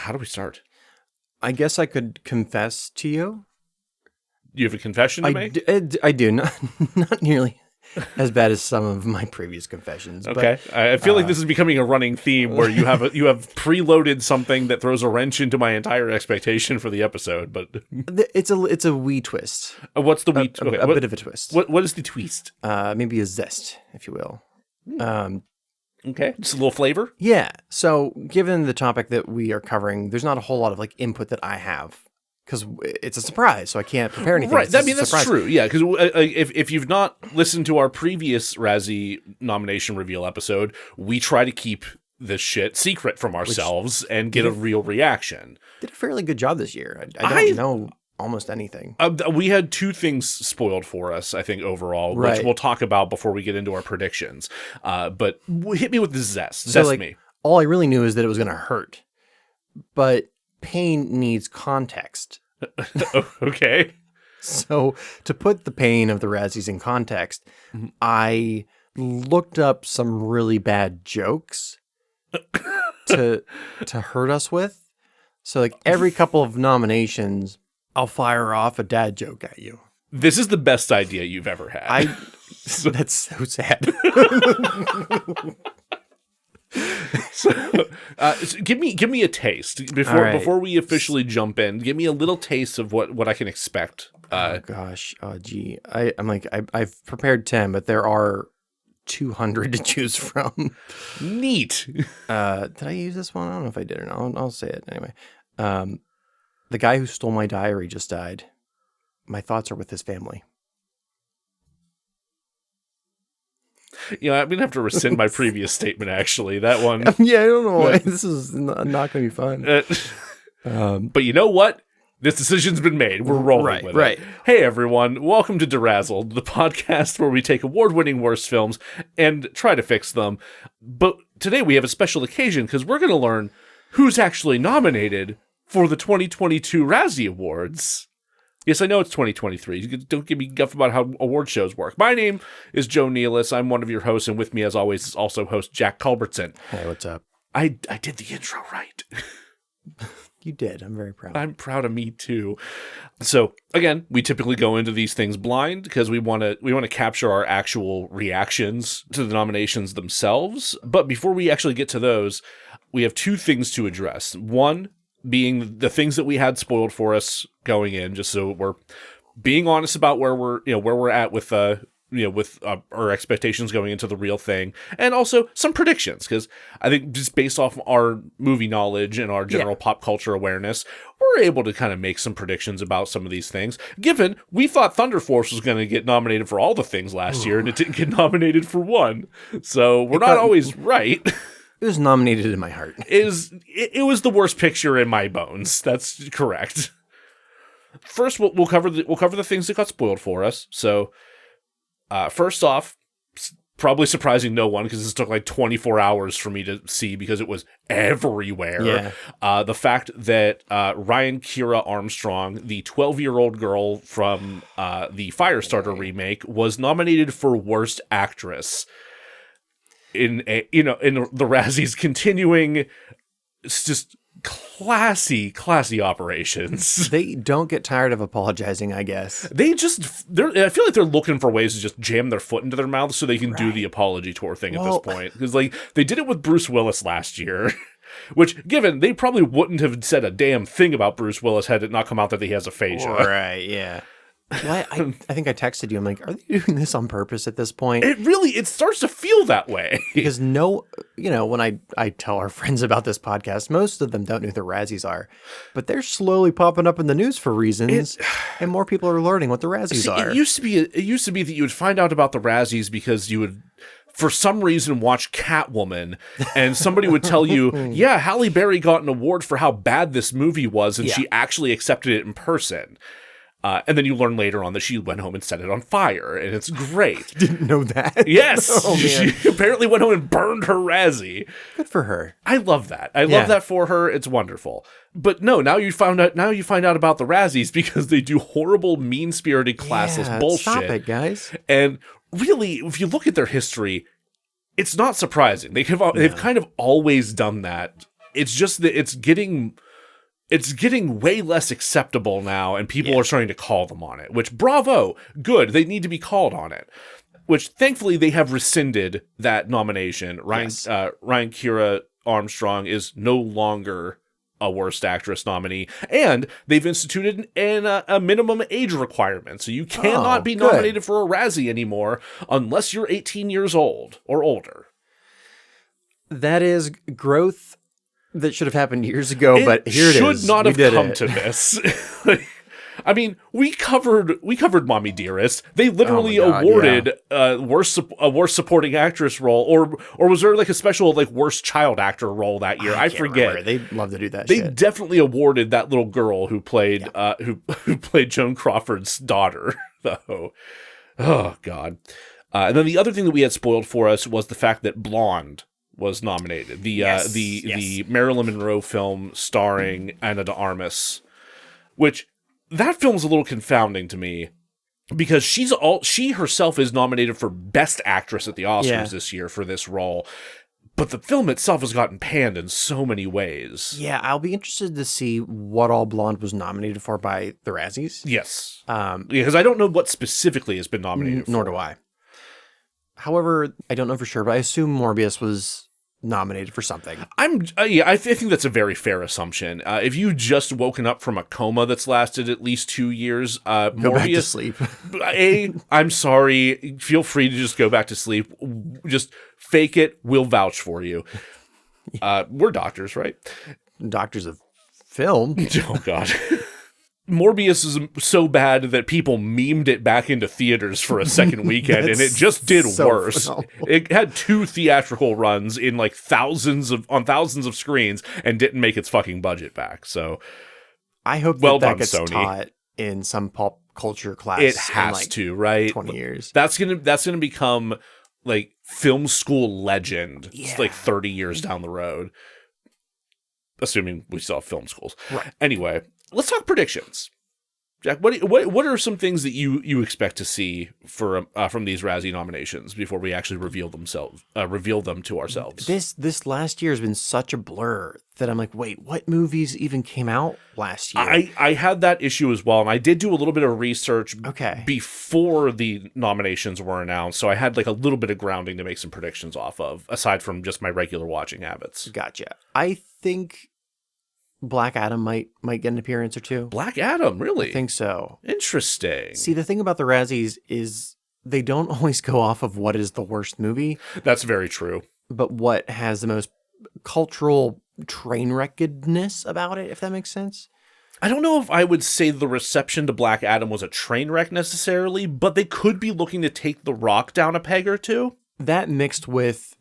How do we start? I guess I could confess to you. You have a confession to make? I do. Not nearly as bad as some of my previous confessions. Okay. But, I feel like this is becoming a running theme where you have preloaded something that throws a wrench into my entire expectation for the episode. But it's a wee twist. What's the wee twist? A bit of a twist. What is the twist? Maybe a zest, if you will. Okay. Just a little flavor? Yeah. So given the topic that we are covering, there's not a whole lot of like input that I have. Because it's a surprise, so I can't prepare anything. Right, that's true. Yeah, because if you've not listened to our previous Razzie nomination reveal episode, we try to keep this shit secret from ourselves and get a real reaction. Did a fairly good job this year. I don't know almost anything. We had two things spoiled for us, I think, overall, right, which we'll talk about before we get into our predictions. But hit me with the zest. So, Zest me. All I really knew is that it was going to hurt. But pain needs context. Okay. So to put the pain of the Razzies in context, I looked up some really bad jokes to hurt us with. So like every couple of nominations, I'll fire off a dad joke at you. This is the best idea you've ever had. That's so sad. So give me a taste before we officially jump in. Give me a little taste of what I can expect. Gee. I've prepared 10, but there are 200 to choose from. Neat. Did I use this one? I don't know if I did or not. I'll say it anyway. The guy who stole my diary just died. My thoughts are with his family. You know, I'm going to have to rescind my previous statement, actually. That one. Yeah, I don't know why. This is not going to be fun. But you know what? This decision's been made. We're rolling with it. Hey, everyone. Welcome to DeRazzled, the podcast where we take award-winning worst films and try to fix them. But today we have a special occasion because we're going to learn who's actually nominated for the 2022 Razzie Awards. Yes, I know it's 2023. Don't give me guff about how award shows work. My name is Joe Nealis. I'm one of your hosts, and with me, as always, is also host Jack Culbertson. Hey, what's up? I did the intro right. You did. I'm very proud. I'm proud of me, too. So, again, we typically go into these things blind because we want to capture our actual reactions to the nominations themselves. But before we actually get to those, we have two things to address. One being the things that we had spoiled for us going in, just so we're being honest about where we're at with our expectations going into the real thing, and also some predictions, because I think just based off our movie knowledge and our general pop culture awareness, we're able to kind of make some predictions about some of these things, given we thought Thunder Force was going to get nominated for all the things last year, and it didn't get nominated for one, so we're not always right. It was nominated in my heart. It was the worst picture in my bones. That's correct. First, we'll cover the things that got spoiled for us. So, first off, probably surprising no one because this took like 24 hours for me to see because it was everywhere. Yeah. The fact that Ryan Kira Armstrong, the 12-year-old girl from the Firestarter remake, was nominated for Worst Actress. In the Razzies, continuing just classy operations. They don't get tired of apologizing, I guess. I feel like they're looking for ways to just jam their foot into their mouth so they can do the apology tour thing at this point. Because like they did it with Bruce Willis last year, which given they probably wouldn't have said a damn thing about Bruce Willis had it not come out that he has aphasia. Right? Yeah. Well, I think I texted you. I'm like, are they doing this on purpose at this point? It starts to feel that way. Because when I tell our friends about this podcast, most of them don't know who the Razzies are, but they're slowly popping up in the news for reasons, and more people are learning what the Razzies are. It used to be that you would find out about the Razzies because you would, for some reason, watch Catwoman, and somebody would tell you, yeah, Halle Berry got an award for how bad this movie was, and she actually accepted it in person. And then you learn later on that she went home and set it on fire, and it's great. Didn't know that. Yes. She apparently went home and burned her Razzie. Good for her. I love that. I love that for her. It's wonderful. But no, now you find out about the Razzies because they do horrible, mean-spirited, classless bullshit. Stop it, guys. And really, if you look at their history, it's not surprising. They've kind of always done that. It's just that it's getting it's getting way less acceptable now, and people are starting to call them on it, which, bravo, good. They need to be called on it, which thankfully they have rescinded that nomination. Ryan Kira Armstrong is no longer a Worst Actress nominee, and they've instituted a minimum age requirement, so you cannot be nominated for a Razzie anymore unless you're 18 years old or older. That is growth that should have happened years ago, but here it is. Should not have come to this. I mean, we covered Mommy Dearest. They literally awarded a worst supporting actress role, or was there like a special like worst child actor role that year? I forget. Remember. They love to do that. They definitely awarded that little girl who played who played Joan Crawford's daughter, though. Oh God. And then the other thing that we had spoiled for us was the fact that Blonde was nominated. The Marilyn Monroe film starring Ana de Armas, which that film's a little confounding to me because she herself is nominated for Best Actress at the Oscars this year for this role, but the film itself has gotten panned in so many ways. Yeah, I'll be interested to see what all Blonde was nominated for by the Razzies. Yes, because I don't know what specifically has been nominated for. Nor do I. However, I don't know for sure, but I assume Morbius was nominated for something. I think that's a very fair assumption. If you just woken up from a coma that's lasted at least 2 years, Morbius, go back to sleep. I'm sorry. Feel free to just go back to sleep. Just fake it. We'll vouch for you. We're doctors, right? Doctors of film. Oh God. Morbius is so bad that people memed it back into theaters for a second weekend, and it just did worse. Phenomenal. It had 2 theatrical runs in like thousands of screens and didn't make its fucking budget back. So I hope that gets Sony. Taught in some pop culture class. It has to, right? 20 years. That's gonna become like film school legend. It's like 30 years down the road, assuming we still have film schools. Right. Anyway. Let's talk predictions. Jack, what are some things that you expect to see from these Razzie nominations before we actually reveal them to ourselves? This last year has been such a blur that I'm like, wait, what movies even came out last year? I had that issue as well, and I did do a little bit of research before the nominations were announced, so I had like a little bit of grounding to make some predictions off of, aside from just my regular watching habits. Gotcha. I think Black Adam might get an appearance or two. Black Adam, really? I think so. Interesting. See, the thing about the Razzies is they don't always go off of what is the worst movie. That's very true. But what has the most cultural train wreckedness about it, if that makes sense. I don't know if I would say the reception to Black Adam was a train wreck necessarily, but they could be looking to take The Rock down a peg or two. That mixed with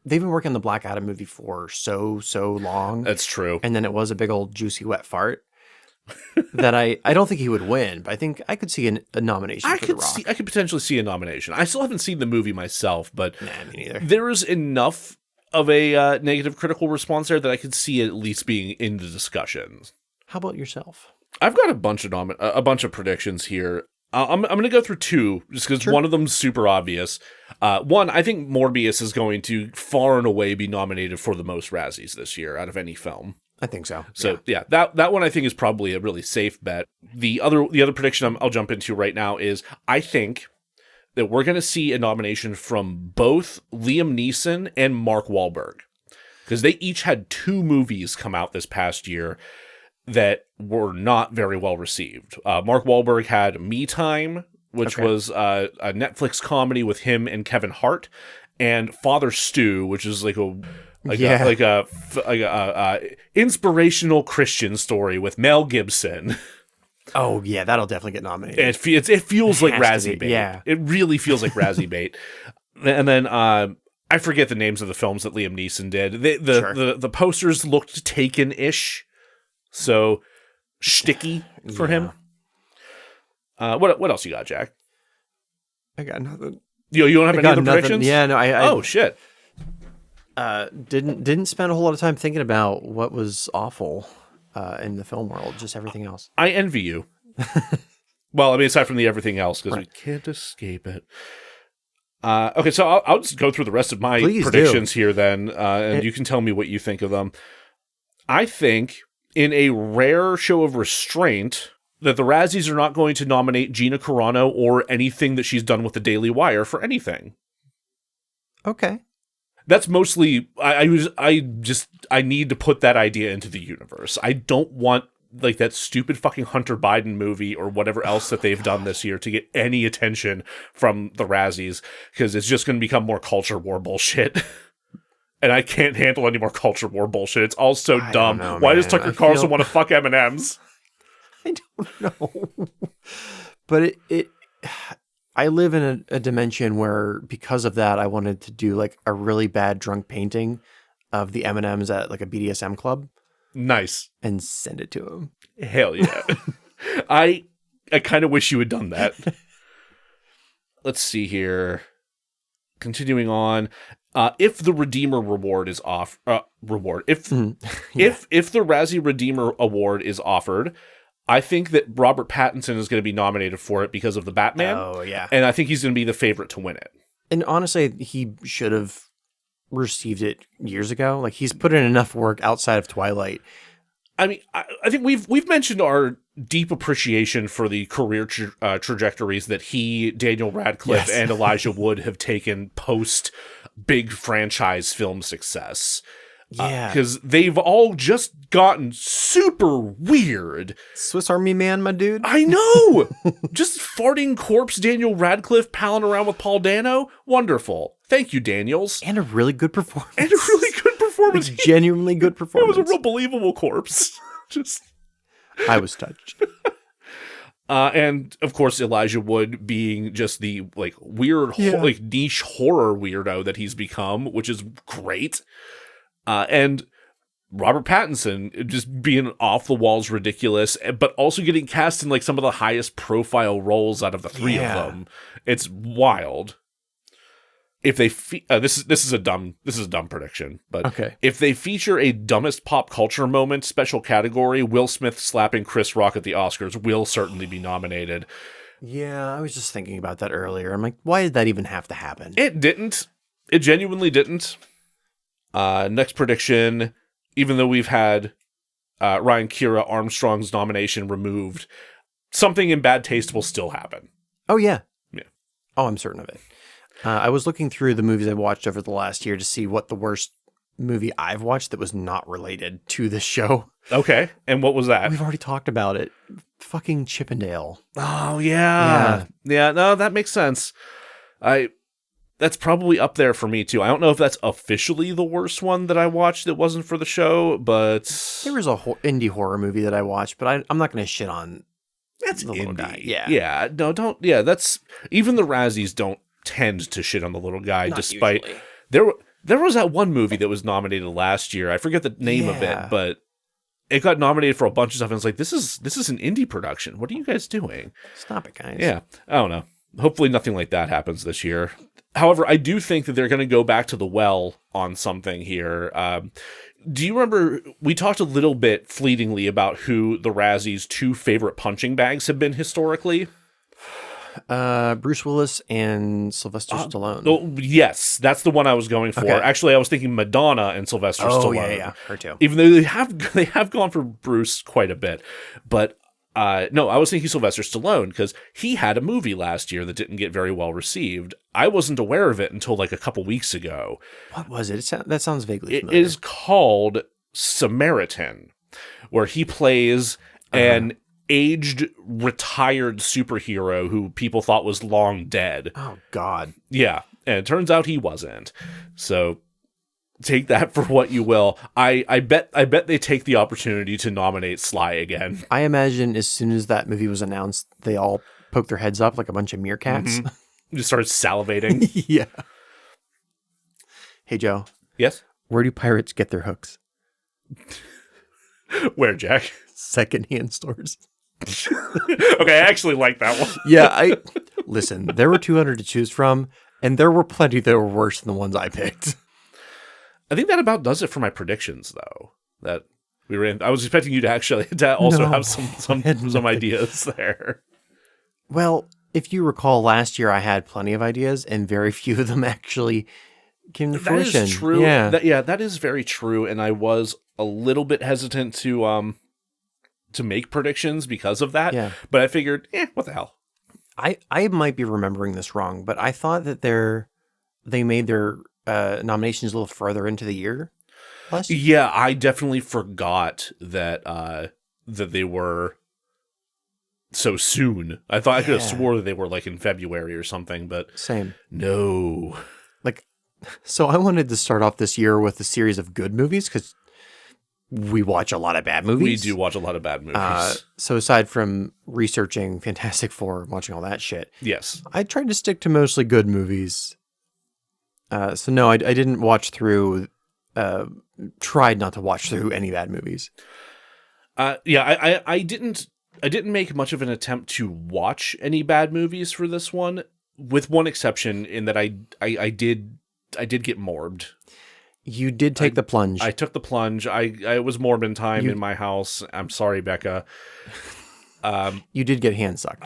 they've been working on the Black Adam movie for so long. That's true. And then it was a big old juicy wet fart that I don't think he would win, but I think I could see a nomination for The Rock. I could potentially see a nomination. I still haven't seen the movie myself, but me neither. There is enough of a negative critical response there that I could see it at least being in the discussions. How about yourself? I've got a bunch of predictions here. I'm going to go through 2 just because one of them's super obvious. One, I think Morbius is going to far and away be nominated for the most Razzies this year out of any film. I think so. So that one I think is probably a really safe bet. The other prediction I'll jump into right now is I think that we're going to see a nomination from both Liam Neeson and Mark Wahlberg, because they each had 2 movies come out this past year that were not very well received. Mark Wahlberg had Me Time, which was a Netflix comedy with him and Kevin Hart, and Father Stew, which is like a inspirational Christian story with Mel Gibson. Oh yeah, that'll definitely get nominated. It feels like Razzie bait. Yeah, it really feels like Razzie bait. And then I forget the names of the films that Liam Neeson did. The posters looked Taken-ish. So shticky for him. What else you got, Jack? I got nothing. You don't have any other predictions? Yeah, no. Oh shit. Didn't spend a whole lot of time thinking about what was awful in the film world. Just everything else. I envy you. Well, I mean, aside from the everything else, because we can't escape it. Okay, so I'll just go through the rest of my predictions here then, and you can tell me what you think of them. I think in a rare show of restraint, that the Razzies are not going to nominate Gina Carano or anything that she's done with the Daily Wire for anything. Okay. That's mostly, I need to put that idea into the universe. I don't want like that stupid fucking Hunter Biden movie or whatever else that they've done this year to get any attention from the Razzies, because it's just going to become more culture war bullshit. And I can't handle any more culture war bullshit. It's all so dumb. Why does Tucker Carlson want to fuck M&Ms? I don't know. But I live in a dimension where, because of that, I wanted to do like a really bad drunk painting of the M&Ms at like a BDSM club. Nice. And send it to him. Hell yeah. I kind of wish you had done that. Let's see here. Continuing on. If the Redeemer Award is if the Razzie Redeemer Award is offered, I think that Robert Pattinson is going to be nominated for it because of the Batman. Oh, yeah. And I think he's going to be the favorite to win it. And honestly, he should have received it years ago. Like, he's put in enough work outside of Twilight. I mean, I think we've mentioned our deep appreciation for the career trajectories that Daniel Radcliffe, and Elijah Wood have taken post big franchise film success. Yeah. Because they've all just gotten super weird. Swiss Army Man, my dude. I know! Just farting corpse Daniel Radcliffe palling around with Paul Dano. Wonderful. Thank you, Daniels. And a really good performance. Genuinely good performance. It was a real believable corpse. I was touched. And of course, Elijah Wood being just the like weird, like niche horror weirdo that he's become, which is great. And Robert Pattinson just being off the walls ridiculous, but also getting cast in like some of the highest profile roles out of the three of them. It's wild. If they this is a dumb prediction, but if they feature a dumbest pop culture moment special category, Will Smith slapping Chris Rock at the Oscars will certainly be nominated. Yeah, I was just thinking about that earlier. I'm like, why did that even have to happen? It didn't. It genuinely didn't. Next prediction, even though we've had Ryan Kira Armstrong's nomination removed, something in bad taste will still happen. Oh, yeah. Yeah. Oh, I'm certain of it. I was looking through the movies I watched over the last year to see what the worst movie I've watched that was not related to this show. Okay. And what was that? We've already talked about it. Fucking Chippendale. Oh, yeah. Yeah, no, that makes sense. That's probably up there for me, too. I don't know if that's officially the worst one that I watched that wasn't for the show, but... There was a indie horror movie that I watched, but I'm not going to shit on that's the little guy. Yeah. Yeah, no, don't... Yeah, that's... Even the Razzies don't tend to shit on the little guy, despite... Usually. There was that one movie that was nominated last year. I forget the name of it, but it got nominated for a bunch of stuff, and it's like, this is an indie production. What are you guys doing? Stop it, guys. Yeah, I don't know. Hopefully nothing like that happens this year. However, I do think that they're going to go back to the well on something here. Do you remember, we talked a little bit fleetingly about who the Razzies' two favorite punching bags have been historically? Bruce Willis and Sylvester Stallone. Oh, yes, that's the one I was going for. Okay. Actually, I was thinking Madonna and Sylvester Stallone. Oh, yeah, her too. Even though they have gone for Bruce quite a bit. But no, I was thinking Sylvester Stallone because he had a movie last year that didn't get very well received. I wasn't aware of it until like a couple weeks ago. What was it? That sounds vaguely familiar. It is called Samaritan, where he plays an aged, retired superhero who people thought was long dead. Oh, God. Yeah, and it turns out he wasn't. So take that for what you will. I bet they take the opportunity to nominate Sly again. I imagine as soon as that movie was announced, they all poked their heads up like a bunch of meerkats. Mm-hmm. Just started salivating. Yeah. Hey, Joe. Yes? Where do pirates get their hooks? Where, Jack? Secondhand stores. Okay, I actually like that one. Yeah, listen, there were 200 to choose from, and there were plenty that were worse than the ones I picked. I think that about does it for my predictions, though. That we were in. I was expecting you to actually have some ideas there. Well, if you recall, last year I had plenty of ideas, and very few of them actually came to fruition. That is true. Yeah. That is very true, and I was a little bit hesitant to make predictions because of that. Yeah. But I figured, what the hell? I might be remembering this wrong, but I thought that they made their nominations a little further into the year last year. Yeah, I definitely forgot that that they were so soon. I thought I could have swore that they were like in February or something, but Same. no. Like, so I wanted to start off this year with a series of good movies because we watch a lot of bad movies. We do watch a lot of bad movies. So aside from researching Fantastic Four, watching all that shit, Yes. I tried to stick to mostly good movies. So no, I didn't watch through, tried not to watch through any bad movies. Yeah, I didn't make much of an attempt to watch any bad movies for this one, with one exception in that I did get morbed. You did take the plunge. I took the plunge. I was morbid time in my house. I'm sorry, Becca. You did get hand sucked.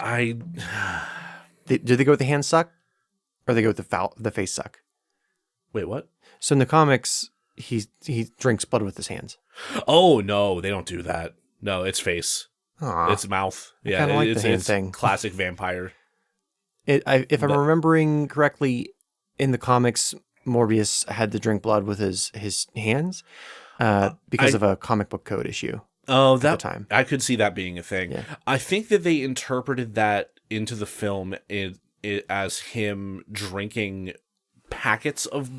Did they go with the hand suck, or they go with the face suck? Wait, what? So in the comics, he drinks blood with his hands. Oh no, they don't do that. No, it's face. Aww. It's mouth. Yeah, kinda like the hand it's thing. classic vampire. If I'm remembering correctly, in the comics, Morbius had to drink blood with his hands because of a comic book code issue. Oh, at the time. I could see that being a thing. Yeah. I think that they interpreted that into the film as him drinking packets of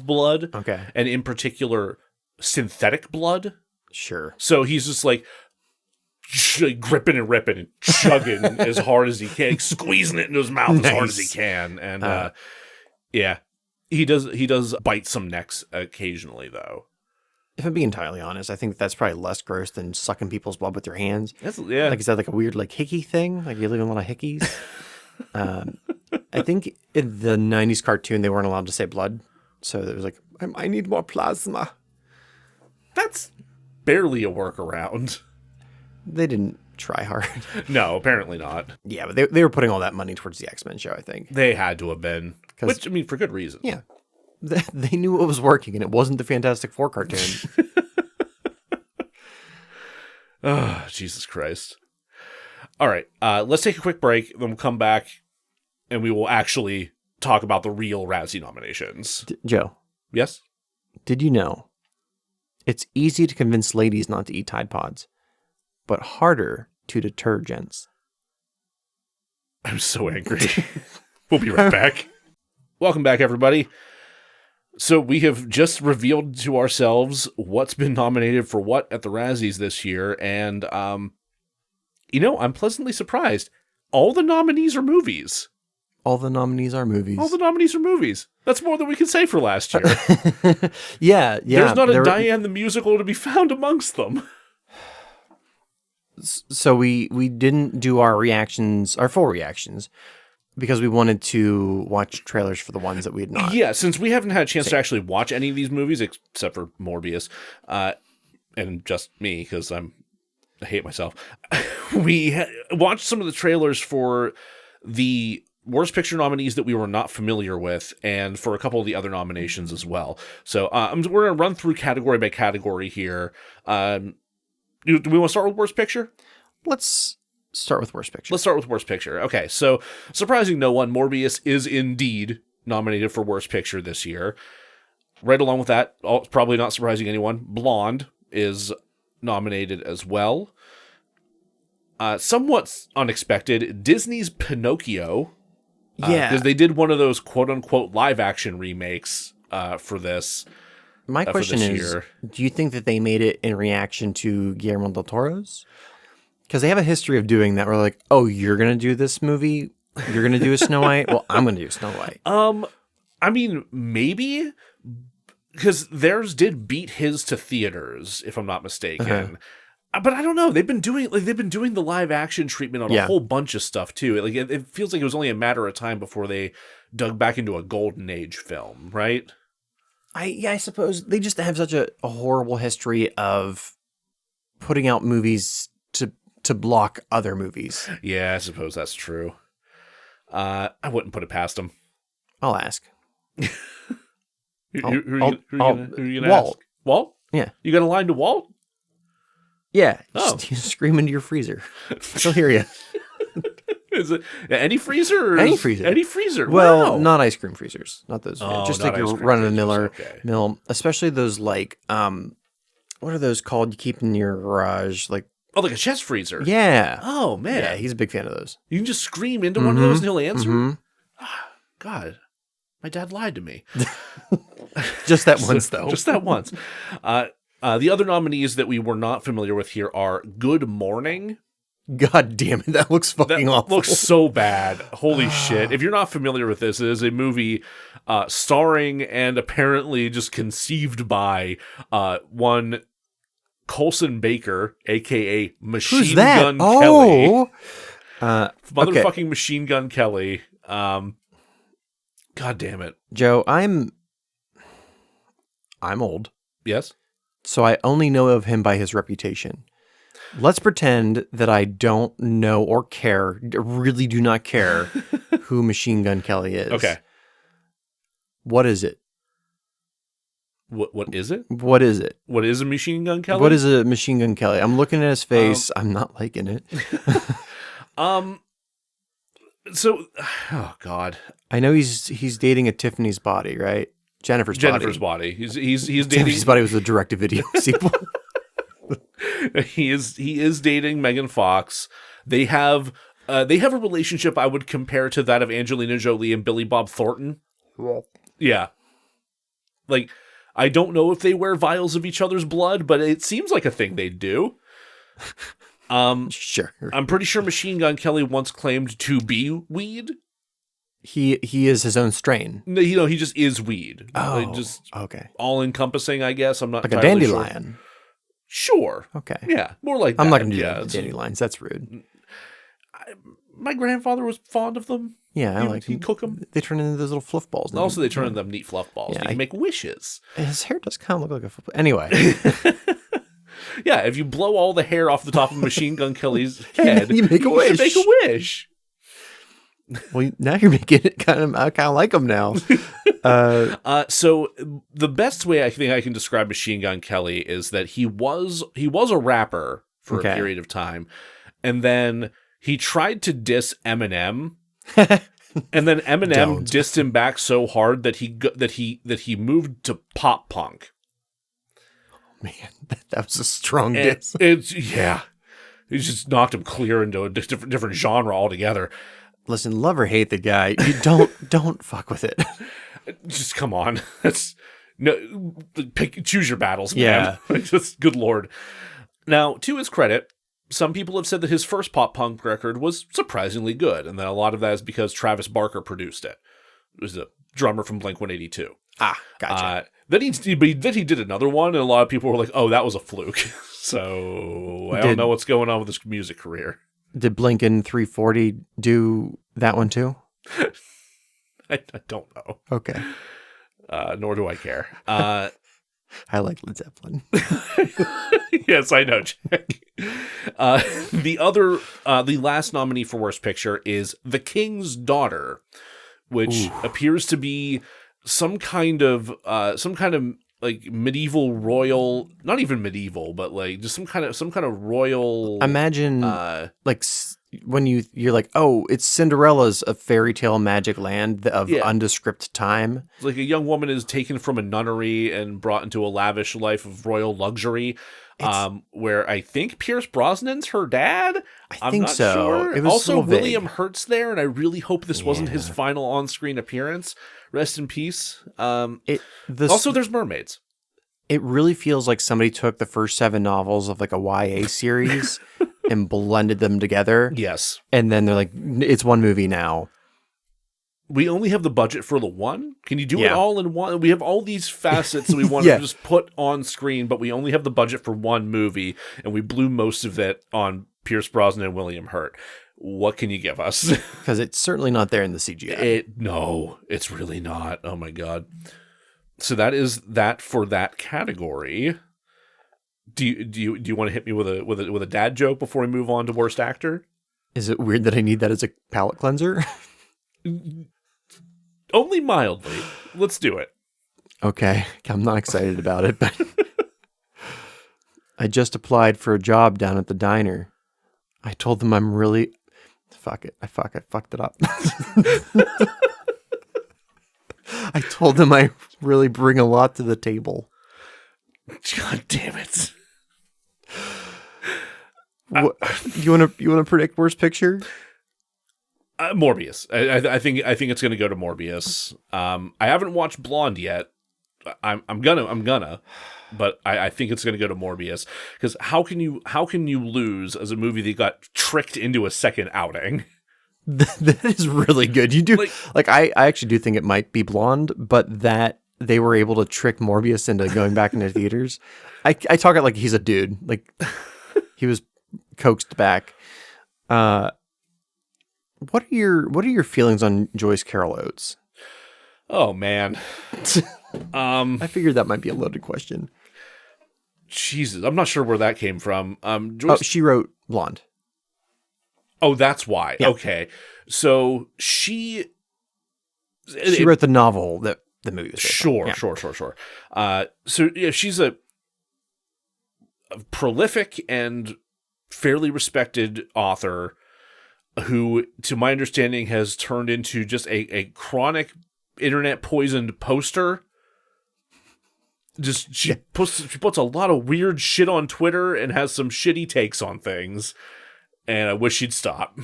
blood. Okay. And in particular, synthetic blood. Sure. So he's just like gripping and ripping and chugging as hard as he can, squeezing it into his mouth as hard as he can. And yeah, he does bite some necks occasionally, though. If I'm being entirely honest, I think that's probably less gross than sucking people's blood with your hands. Yeah. Like, is that like a weird like hickey thing? Like you're living a lot of hickeys? I think in the 90s cartoon, they weren't allowed to say blood. So it was like, I need more plasma. That's barely a workaround. They didn't try hard. No, apparently not. Yeah, but they were putting all that money towards the X-Men show, I think. They had to have been. Which, I mean, for good reason. Yeah. They knew it was working, and it wasn't the Fantastic Four cartoon. Oh, Jesus Christ. All right, let's take a quick break, then we'll come back, and we will actually talk about the real Razzie nominations. Joe. Yes? Did you know it's easy to convince ladies not to eat Tide Pods, but harder to deter gents? I'm so angry. We'll be right back. Welcome back, everybody. So we have just revealed to ourselves what's been nominated for what at the Razzies this year, and I'm pleasantly surprised. All the nominees are movies. All the nominees are movies. All the nominees are movies. That's more than we can say for last year. Yeah. There's not a Diane the Musical to be found amongst them. So we didn't do our full reactions, because we wanted to watch trailers for the ones that we had not. Yeah, since we haven't had a chance to actually watch any of these movies, except for Morbius, and just me, because I hate myself. We watched some of the trailers for the Worst Picture nominees that we were not familiar with, and for a couple of the other nominations as well. So we're going to run through category by category here. Do we want to start with Worst Picture? Let's start with Worst Picture. Let's start with Worst Picture. Okay, so surprising no one, Morbius is indeed nominated for Worst Picture this year. Right along with that, probably not surprising anyone, Blonde is nominated as well. Somewhat unexpected, Disney's Pinocchio. Yeah. Because they did one of those quote-unquote live-action remakes for this. My question this is, year. Do you think that they made it in reaction to Guillermo del Toro's? Because they have a history of doing that. Where like, oh, you're going to do this movie? You're going to do a Snow White? Well, I'm going to do Snow White. I mean, maybe, because theirs did beat his to theaters, if I'm not mistaken. But I don't know. They've been doing the live action treatment on a whole bunch of stuff too. Like it feels like it was only a matter of time before they dug back into a golden age film, right? I suppose they just have such a horrible history of putting out movies to block other movies. Yeah, I suppose that's true. I wouldn't put it past them. I'll ask. Who are you gonna Walt. ask? Walt? Yeah. You got a line to Walt? Yeah. Oh. Just scream into your freezer. She'll hear you. Is it any freezer? Or Any freezer. Any freezer. Well, Wow. not ice cream freezers. Not those. Oh, just not like your ice cream run-of-the-mill freezers, okay. mill, especially those like what are those called? You keep in your garage, like Oh, like a chest freezer. yeah. Oh man. Yeah, he's a big fan of those. You can just scream into one of those and he'll answer. Mhm. God, my dad lied to me. Just that once, though. Just that once. The other nominees that we were not familiar with here are Good Morning. God damn it, that looks fucking That awful. looks so bad. Holy shit. If you're not familiar with this, it is a movie starring and apparently just conceived by one Colson Baker, a.k.a. Machine Who's that? Gun Kelly. Oh, Motherfucking okay. Machine Gun Kelly. God damn it. Joe, I'm old, Yes? so I only know of him by his reputation. Let's pretend that I don't know or care, really do not care who Machine Gun Kelly is. Okay. What is it? What is it? What is it? What is a Machine Gun Kelly? What is a Machine Gun Kelly? I'm looking at his face. I'm not liking it. So, oh God. I know he's dating a Tiffany's body, right? Jennifer's body. He's dating. Tiffany's body was a direct-to-video sequel. He is dating Megan Fox. They have a relationship I would compare to that of Angelina Jolie and Billy Bob Thornton. Yeah. Like, I don't know if they wear vials of each other's blood, but it seems like a thing they'd do. Sure. I'm pretty sure Machine Gun Kelly once claimed to be weed. He is his own strain. No, he just is weed. Oh, Like, just okay. all encompassing, I guess. I'm not Like a entirely dandelion. Sure. Okay. Yeah, more like that. I'm not going to do Yeah, that with it's- dandelions. That's rude. My grandfather was fond of them. Yeah, I like He'd cook them. They turn into those little fluff balls. And also, they turn into them neat fluff balls. Yeah, You can make wishes. His hair does kind of look like a fluff. Anyway. Yeah, if you blow all the hair off the top of Machine Gun Kelly's head, You make a can wish. Make a wish. Well, now you're making it I kind of like him now. So the best way I think I can describe Machine Gun Kelly is that he was a rapper for Okay. a period of time, and then he tried to diss Eminem, and then Eminem Don't. dissed him back so hard that he moved to pop punk. Man, that was a strong And diss. he just knocked him clear into a different genre altogether. Listen, love or hate the guy, you don't fuck with it. Just come on. That's choose your battles, man. Yeah. Just good Lord. Now, to his credit, some people have said that his first pop punk record was surprisingly good, and that a lot of that is because Travis Barker produced it. It was a drummer from Blink-182. Gotcha. Then he did another one, and a lot of people were like, "Oh, that was a fluke." So I don't know what's going on with his music career. Did Blinken 340 do that one too? I don't know. Okay. Nor do I care. I like Led Zeppelin. Yes, I know, Jack. The last nominee for Worst Picture is The King's Daughter, which appears to be some kind of like medieval royal, not even medieval, but like just some kind of royal. Imagine when you're like, oh, it's Cinderella's a fairy tale magic land of undescript time. It's like a young woman is taken from a nunnery and brought into a lavish life of royal luxury. Where I think Pierce Brosnan's her dad. I think so. Sure. It was Also, so vague. William Hurt's there, and I really hope this wasn't his final on-screen appearance. Rest in peace. Also, there's mermaids. It really feels like somebody took the first 7 novels of like a YA series and blended them together. Yes. And then they're like, it's one movie now. We only have the budget for the one. Can you do it all in one? We have all these facets that we want Yeah. to just put on screen, but we only have the budget for one movie, and we blew most of it on Pierce Brosnan and William Hurt. What can you give us? Because it's certainly not there in the CGI. No, it's really not. Oh my God. So that is that for that category. Do you want to hit me with a dad joke before we move on to worst actor? Is it weird that I need that as a palate cleanser? Only mildly. Let's do it. Okay. I'm not excited about it, but I just applied for a job down at the diner. I told them I'm really... Fuck it. I fucked it up. I told them I really bring a lot to the table. God damn it. You want to predict worst picture? Morbius. I think it's going to go to Morbius. I haven't watched Blonde yet. I'm gonna, but I think it's going to go to Morbius, because how can you lose as a movie that got tricked into a second outing? That is really good. You do like I actually do think it might be Blonde, but that they were able to trick Morbius into going back into theaters. I talk it like he's a dude, like he was coaxed back. What are your feelings on Joyce Carol Oates? Oh man. I figured that might be a loaded question. Jesus, I'm not sure where that came from. Joyce... she wrote Blonde. Oh, that's why. Yeah. Okay. So she wrote the novel that the movie was based on. Sure. So yeah, she's a prolific and fairly respected author who, to my understanding, has turned into just a chronic internet poisoned poster. She puts a lot of weird shit on Twitter and has some shitty takes on things. And I wish she'd stop.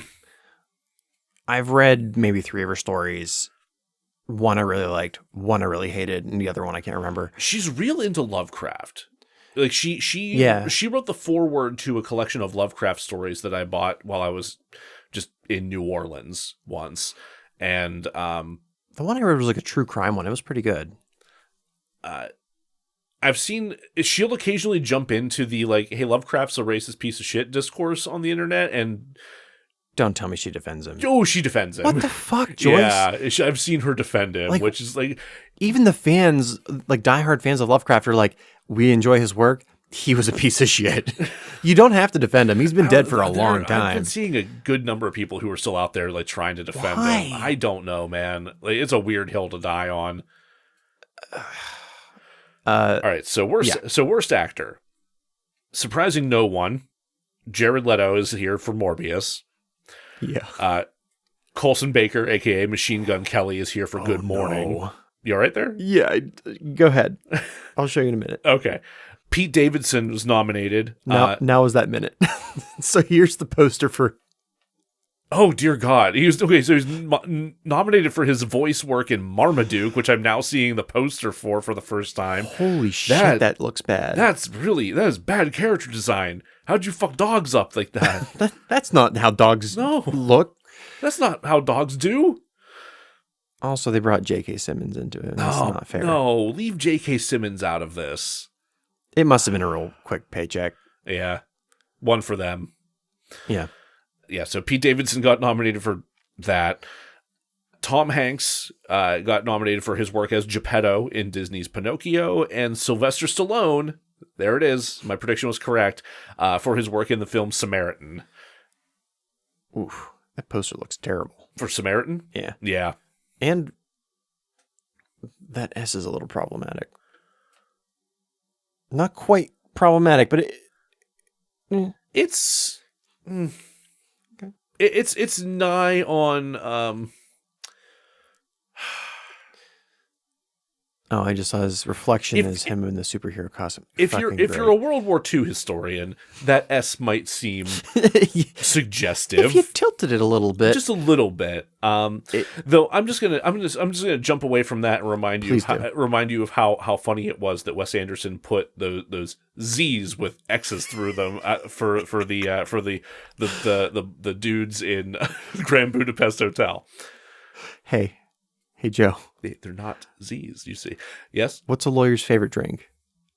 I've read maybe 3 of her stories. One I really liked, one I really hated, and the other one I can't remember. She's real into Lovecraft. Like she wrote the foreword to a collection of Lovecraft stories that I bought while I was just in New Orleans once. And the one I read was like a true crime one. It was pretty good. I've seen she'll occasionally jump into the like, hey, Lovecraft's a racist piece of shit discourse on the internet, and don't tell me she defends him. Oh, she defends him. What the fuck, Joyce? Yeah, I've seen her defend him, which is like, even the fans, like diehard fans of Lovecraft, are like, we enjoy his work. He was a piece of shit. You don't have to defend him. He's been dead for a long time. I've been seeing a good number of people who are still out there like trying to defend Why? him. I don't know, man. Like, it's a weird hill to die on. All right, so worst actor. Surprising no one, Jared Leto is here for Morbius. Yeah. Coulson Baker, a.k.a. Machine Gun Kelly, is here for Good Morning. No. You all right there? Yeah, go ahead. I'll show you in a minute. Okay. Pete Davidson was nominated. Now is that minute. So here's the poster for... Oh, dear God. He was nominated for his voice work in Marmaduke, which I'm now seeing the poster for the first time. Holy shit, that looks bad. That is bad character design. How'd you fuck dogs up like that? That's not how dogs look. That's not how dogs do. Also, they brought J.K. Simmons into it. That's not fair. No, leave J.K. Simmons out of this. It must have been a real quick paycheck. Yeah. One for them. Yeah. Yeah, so Pete Davidson got nominated for that. Tom Hanks got nominated for his work as Geppetto in Disney's Pinocchio, and Sylvester Stallone, there it is, my prediction was correct, for his work in the film Samaritan. Oof, that poster looks terrible. For Samaritan? Yeah. Yeah. And that S is a little problematic. Not quite problematic, but it's... Okay. It's nigh on... Oh, I just saw his reflection as him in the superhero costume. If you're a World War II historian, that S might seem suggestive. If you tilted it a little bit, just a little bit. Though I'm just gonna jump away from that and remind you of how funny it was that Wes Anderson put those Z's with X's through them for the dudes in Grand Budapest Hotel. Hey, Joe. They're not Z's, you see. Yes? What's a lawyer's favorite drink?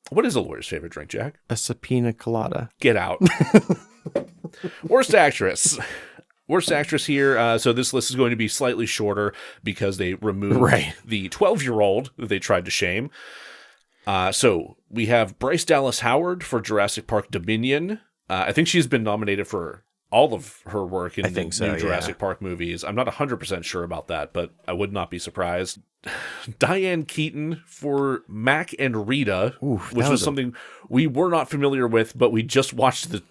What is a lawyer's favorite drink, Jack? A subpoena colada. Get out. Worst actress. Worst actress here. So this list is going to be slightly shorter because they removed the 12-year-old that they tried to shame. So we have Bryce Dallas Howard for Jurassic Park Dominion. I think she's been nominated for all of her work in I think the so, new Jurassic Park movies. I'm not 100% sure about that, but I would not be surprised. Diane Keaton for Mac and Rita, which was something we were not familiar with, but we just watched the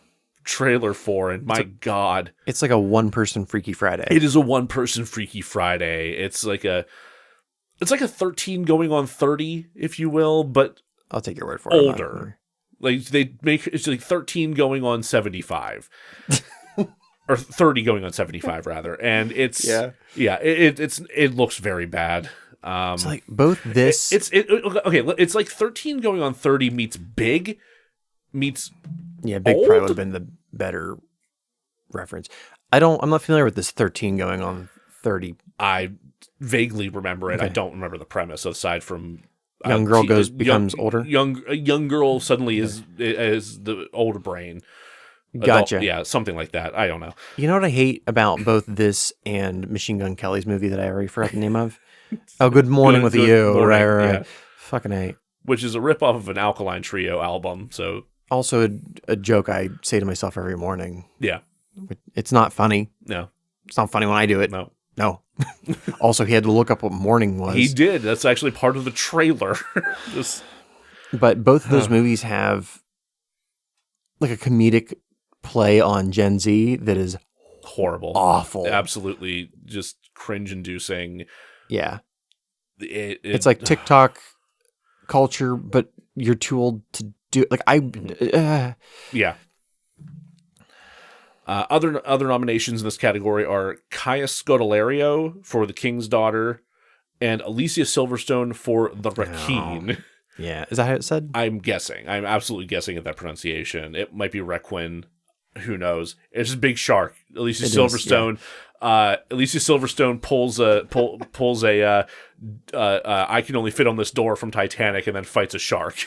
trailer for, and my God. It's like a one-person Freaky Friday. It is a one-person Freaky Friday. It's like a 13 going on 30, if you will, but I'll take your word for it. Older. Like they make it's like 13 going on 75. Or 30 going on 75 rather. And it's it looks very bad. It's like both this it's like 13 going on 30 meets Big meets Big Old? probably would have been the better reference. I'm not familiar with this 13 going on 30. I vaguely remember it. Okay. I don't remember the premise aside from young girl becomes older. A young girl suddenly is the older brain. Gotcha. Yeah, something like that. I don't know. You know what I hate about both this and Machine Gun Kelly's movie that I already forgot the name of? Oh, Good Morning with You. Morning, right. Yeah. Fucking hate. Which is a ripoff of an Alkaline Trio album. So also a joke I say to myself every morning. Yeah. It's not funny. No. It's not funny when I do it. No. Also, he had to look up what morning was. He did. That's actually part of the trailer. But both of those movies have like a comedic play on Gen Z that is horrible, awful, absolutely just cringe-inducing. Yeah, it's like TikTok culture, but you're too old to do it. Like yeah. Other nominations in this category are Kaya Scodelario for The King's Daughter and Alicia Silverstone for The Rakhine. Yeah, is that how it said? I'm guessing. I'm absolutely guessing at that pronunciation. It might be Requin. Who knows? It's just Big Shark. Alicia Silverstone. Alicia Silverstone pulls a I can only fit on this door from Titanic and then fights a shark.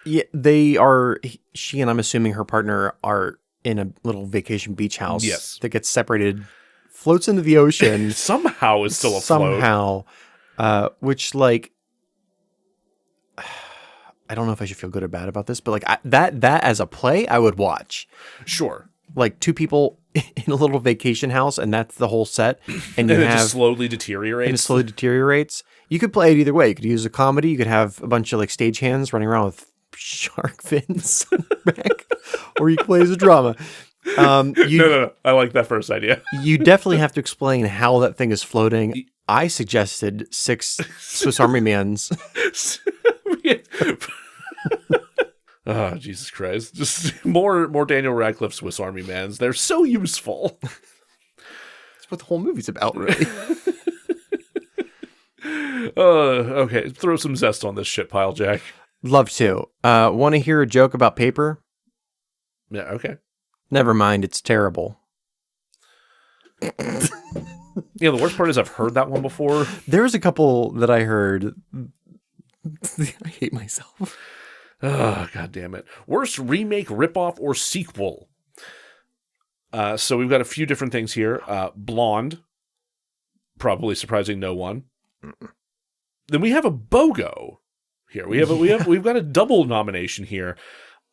Yeah, they are. She and I'm assuming her partner are in a little vacation beach house. Yes, that gets separated, floats into the ocean. Somehow is still afloat. Somehow, which like. I don't know if I should feel good or bad about this, but like that as a play, I would watch. Sure. Like two people in a little vacation house, and that's the whole set, and it just slowly deteriorates. And it slowly deteriorates. You could play it either way. You could use a comedy. You could have a bunch of like stagehands running around with shark fins back, or you could play as a drama. No. I like that first idea. You definitely have to explain how that thing is floating. I suggested 6 Swiss Army Mans. Oh, Jesus Christ. Just more Daniel Radcliffe Swiss Army Mans. They're so useful. That's what the whole movie's about, really. Okay. Throw some zest on this shit pile, Jack. Love to. Want to hear a joke about paper? Yeah, okay. Never mind. It's terrible. Yeah, the worst part is I've heard that one before. There's a couple that I heard. I hate myself. Oh, God damn it. Worst remake, ripoff, or sequel. So we've got a few different things here. Blonde. Probably surprising no one. Then we have a BOGO here. We've got a double nomination here.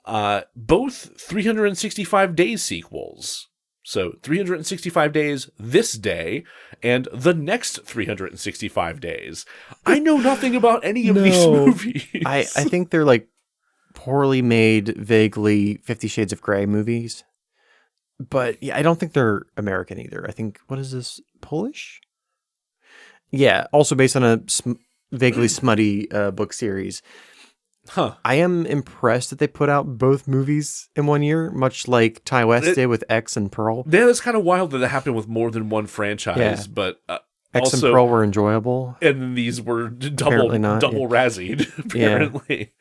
Both 365 days sequels. So 365 days this day and the next 365 days. I know nothing about any of these movies. I think they're like poorly made, vaguely 50 Shades of Grey movies. But yeah, I don't think they're American either. I think, what is this, Polish? Yeah, also based on a vaguely smutty book series. Huh. I am impressed that they put out both movies in one year, much like Ty West did with X and Pearl. Yeah, it's kind of wild that it happened with more than one franchise, but X and Pearl were enjoyable. And then these were double Razzied, apparently.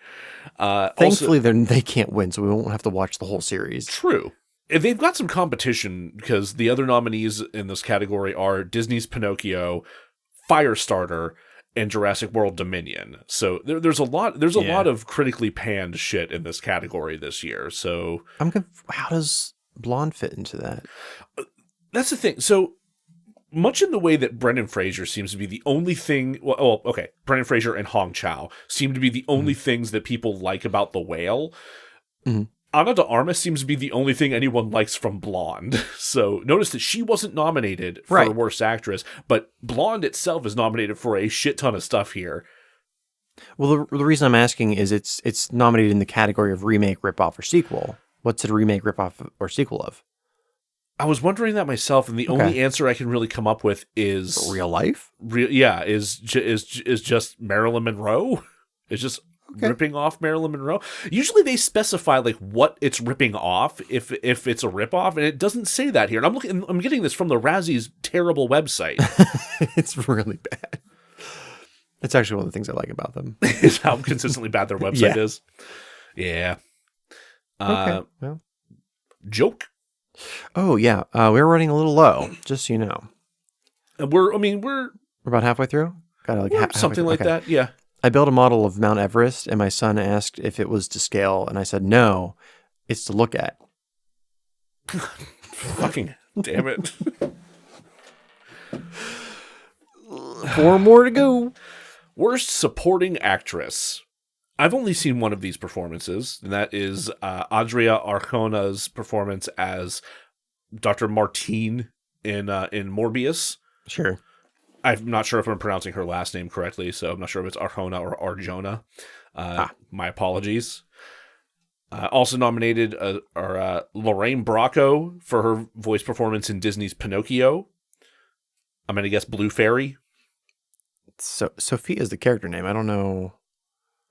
Yeah. Thankfully, they can't win, so we won't have to watch the whole series. True. They've got some competition because the other nominees in this category are Disney's Pinocchio, Firestarter, and Jurassic World Dominion. So there's a lot of critically panned shit in this category this year. So how does Blonde fit into that? That's the thing. So much in the way that Brendan Fraser seems to be the only thing. Well, okay, Brendan Fraser and Hong Chow seem to be the only things that people like about The Whale. Mm-hmm. Ana de Armas seems to be the only thing anyone likes from Blonde. So notice that she wasn't nominated for Right. Worst Actress, but Blonde itself is nominated for a shit ton of stuff here. Well, the reason I'm asking is it's nominated in the category of remake, ripoff, or sequel. What's it a remake, ripoff, or sequel of? I was wondering that myself, and the only answer I can really come up with is Real life? is just Marilyn Monroe. It's just ripping off Marilyn Monroe. Usually they specify like what it's ripping off if it's a ripoff, and it doesn't say that here. And I'm getting this from the Razzie's terrible website. It's really bad. That's actually one of the things I like about them. Is how consistently bad their website Yeah. is. Yeah. Okay. Well. Joke. Oh yeah, we're running a little low, just so you know. We're We're about halfway through. Got like something like that. Yeah. I built a model of Mount Everest, and my son asked if it was to scale, and I said no, it's to look at. Fucking damn it. 4 more to go. Worst Supporting Actress. I've only seen one of these performances, and that is Adria Arjona's performance as Dr. Martine in Morbius. Sure. I'm not sure if I'm pronouncing her last name correctly, so I'm not sure if it's Arjona or Arjona. My apologies. Also nominated are Lorraine Bracco for her voice performance in Disney's Pinocchio. I'm going to guess Blue Fairy. So Sophia is the character name. I don't know.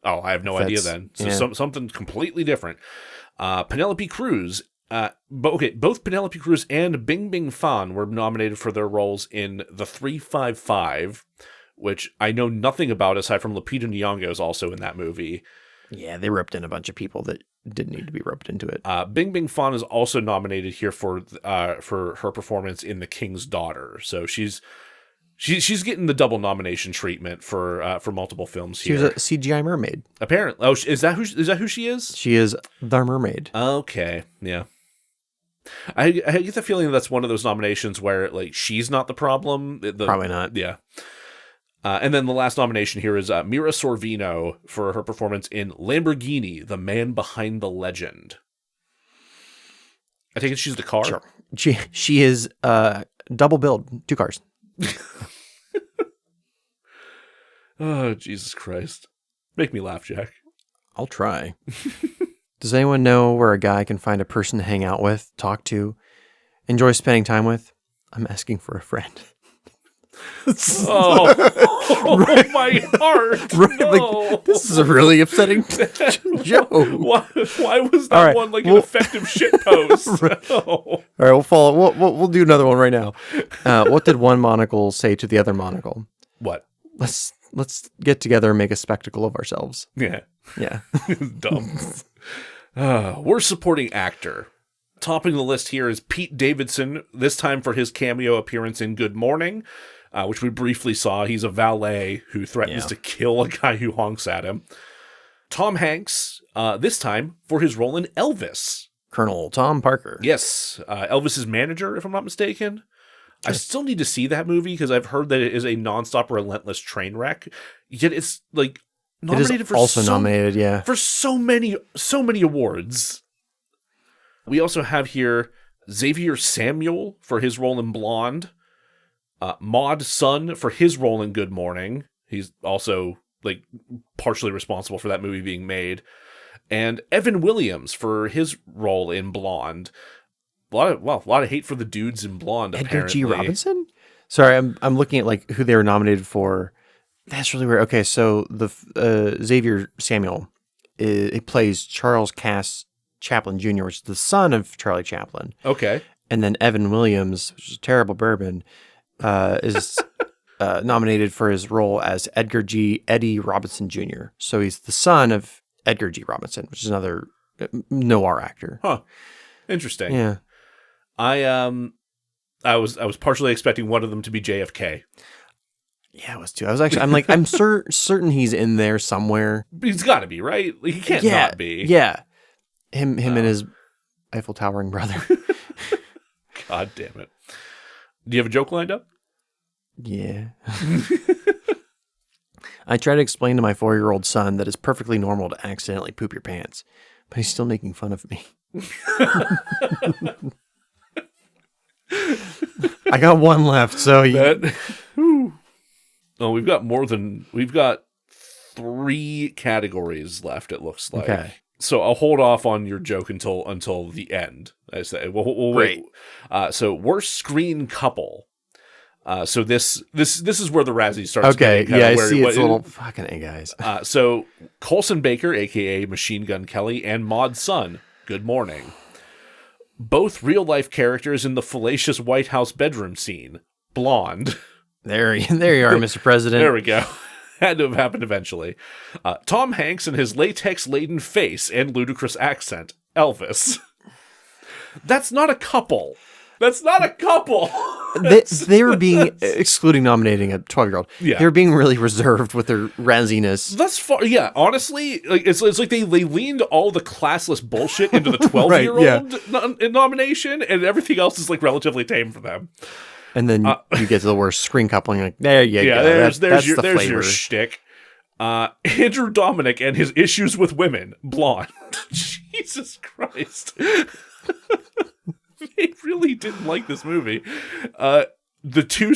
Oh, I have no idea then. So something completely different. Penelope Cruz. Both Penelope Cruz and Bing Bing Fan were nominated for their roles in The 355, which I know nothing about aside from Lupita Nyong'o is also in that movie. Yeah, they roped in a bunch of people that didn't need to be roped into it. Bing Bing Fan is also nominated here for her performance in The King's Daughter. So she's getting the double nomination treatment for multiple films here. She was a CGI mermaid. Apparently. Oh, is that who she is? She is the mermaid. Okay, yeah. I get the feeling that's one of those nominations where like she's not the problem. Probably not. Yeah. And then the last nomination here is Mira Sorvino for her performance in Lamborghini, The Man Behind the Legend. I think she's the car. Sure. She is double billed, 2 cars. Oh, Jesus Christ. Make me laugh, Jack. I'll try. Does anyone know where a guy can find a person to hang out with, talk to, enjoy spending time with? I'm asking for a friend. Oh, my heart. Right, No. like, this is a really upsetting joke. Why was that All right, one like an effective shitpost? Right. No. All right, we'll follow. We'll do another one right now. What did one monocle say to the other monocle? What? Let's get together and make a spectacle of ourselves. Yeah. Yeah. Dumb. Worst supporting actor. Topping the list here is Pete Davidson, this time for his cameo appearance in Good Morning, which we briefly saw. He's a valet who threatens to kill a guy who honks at him. Tom Hanks, this time for his role in Elvis. Colonel Tom Parker. Yes, Elvis's manager, if I'm not mistaken. I still need to see that movie because I've heard that it is a nonstop, relentless train wreck. Yet it's like nominated for nominated, yeah, for so many awards. We also have here Xavier Samuel for his role in Blonde, Maud Sun for his role in Good Morning. He's also like partially responsible for that movie being made, and Evan Williams for his role in Blonde. A lot of hate for the dudes in Blonde. Edgar apparently. G. Robinson. Sorry, I'm looking at like who they were nominated for. That's really weird. Okay, so the Xavier Samuel, he plays Charles Cass Chaplin Jr., which is the son of Charlie Chaplin. Okay. And then Evan Williams, which is a terrible bourbon, is nominated for his role as Eddie Robinson Jr. So he's the son of Edgar G. Robinson, which is another noir actor. Huh. Interesting. Yeah. I was partially expecting one of them to be JFK. Yeah, it was too. I'm certain he's in there somewhere. He's got to be, right? He can't not be. Yeah. Him and his Eiffel Towering brother. God damn it. Do you have a joke lined up? Yeah. I try to explain to my 4-year-old son that it's perfectly normal to accidentally poop your pants, But he's still making fun of me. I got one left, so Oh, we've got 3 categories left, it looks like. Okay. So I'll hold off on your joke until the end. I say we'll wait. So worst screen couple. So this is where the Razzie starts. Okay, getting yeah, I see. It's a little fucking A, guys. So Colson Baker, aka Machine Gun Kelly, and Maud Sun. Good morning. Both real life characters in the fallacious White House bedroom scene. Blonde. There you are, Mr. President. There we go. Had to have happened eventually. Tom Hanks and his latex-laden face and ludicrous accent. Elvis. That's not a couple. That's not a couple. They were being, excluding nominating a 12-year-old, Yeah. they were being really reserved with their razziness. Thus far, yeah, honestly, like it's like they leaned all the classless bullshit into the 12-year-old nomination, and everything else is like relatively tame for them. And then you get to the worst screen coupling, like, there you go. There's that's your the flavor. your shtick. Andrew Dominic and his issues with women. Blonde. Jesus Christ. They really didn't like this movie. The two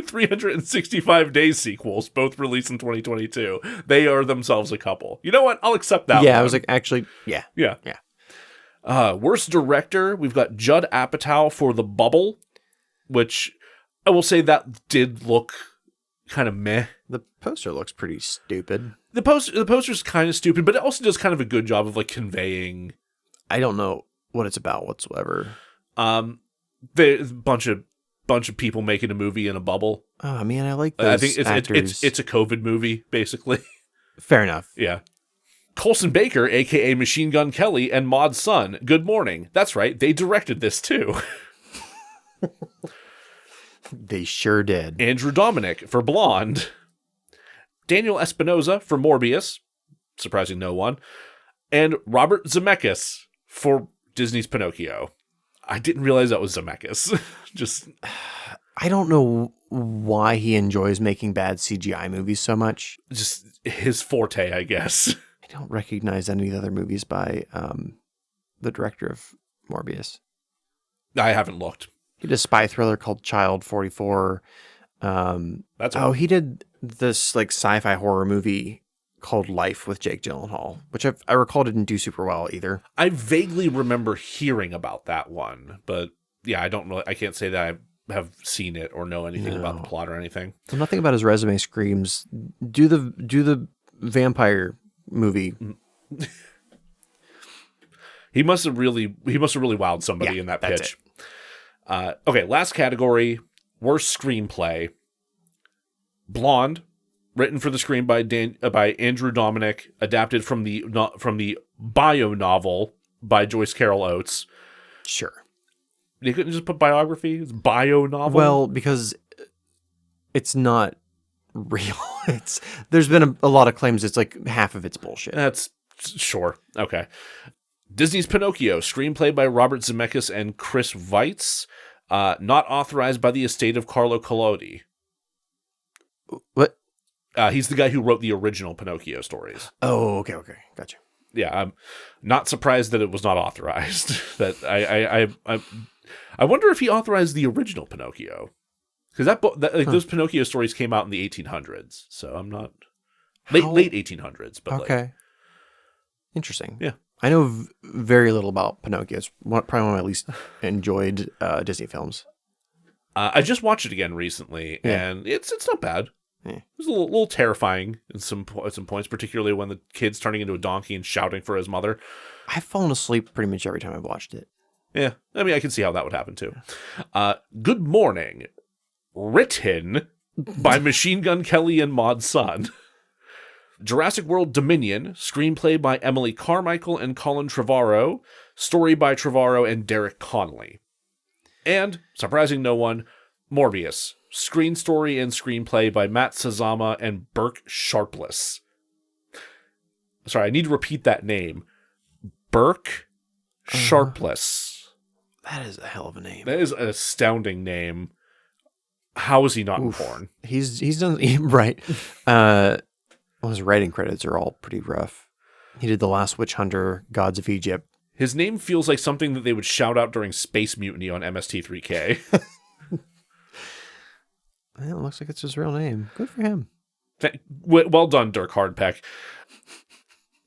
365 days sequels, both released in 2022. They are themselves a couple. You know what? I'll accept that. Yeah, one. I was like, actually, yeah. Worst director, we've got Judd Apatow for The Bubble, which I will say that did look kind of meh. The poster looks pretty stupid. The poster's kind of stupid, but it also does kind of a good job of like conveying. I don't know what it's about whatsoever. There's a bunch of people making a movie in a bubble. Oh man, I like those I think actors. it's a COVID movie, basically. Fair enough. Yeah. Colson Baker, a.k.a. Machine Gun Kelly, and Maud Sun. Good morning. That's right. They directed this, too. They sure did. Andrew Dominic for Blonde. Daniel Espinosa for Morbius. Surprising no one. And Robert Zemeckis for Disney's Pinocchio. I didn't realize that was Zemeckis. I don't know why he enjoys making bad CGI movies so much. Just his forte, I guess. I don't recognize any of the other movies by the director of Morbius. I haven't looked. He did a spy thriller called Child 44. He did this like sci-fi horror movie called Life with Jake Gyllenhaal, which I recall didn't do super well either. I vaguely remember hearing about that one, but yeah, I can't say that I have seen it or know anything about the plot or anything. Well, nothing about his resume screams do the vampire movie. He must have really wowed somebody in that pitch. Okay, last category, worst screenplay. Blonde, written for the screen by Andrew Dominic, adapted from the bio novel by Joyce Carol Oates. Sure. They couldn't just put biography? It's bio novel? Well, because it's not real. There's been a lot of claims it's like half of it's bullshit. That's sure. Okay. Disney's Pinocchio, screenplay by Robert Zemeckis and Chris Weitz, not authorized by the estate of Carlo Collodi. What? He's the guy who wrote the original Pinocchio stories. Oh, okay, gotcha. Yeah, I'm not surprised that it was not authorized. That I wonder if he authorized the original Pinocchio, because those Pinocchio stories came out in the 1800s. So I'm not late 1800s. But okay, interesting. Yeah. I know very little about Pinocchio. It's probably one of my least enjoyed Disney films. I just watched it again recently, and it's not bad. Yeah. It's a little terrifying at some points, particularly when the kid's turning into a donkey and shouting for his mother. I've fallen asleep pretty much every time I've watched it. Yeah, I mean, I can see how that would happen too. Good Morning, written by Machine Gun Kelly and Maud Sun. Jurassic World Dominion, screenplay by Emily Carmichael and Colin Trevorrow, story by Trevorrow and Derek Connolly. And, surprising no one, Morbius, screen story and screenplay by Matt Sazama and Burke Sharpless. Sorry, I need to repeat that name. Burke Sharpless. That is a hell of a name. That is an astounding name. How is he not in porn? He's done right. Well, his writing credits are all pretty rough. He did The Last Witch Hunter, Gods of Egypt. His name feels like something that they would shout out during Space Mutiny on MST3K. It looks like it's his real name. Good for him. Well done, Dirk Hardpeck.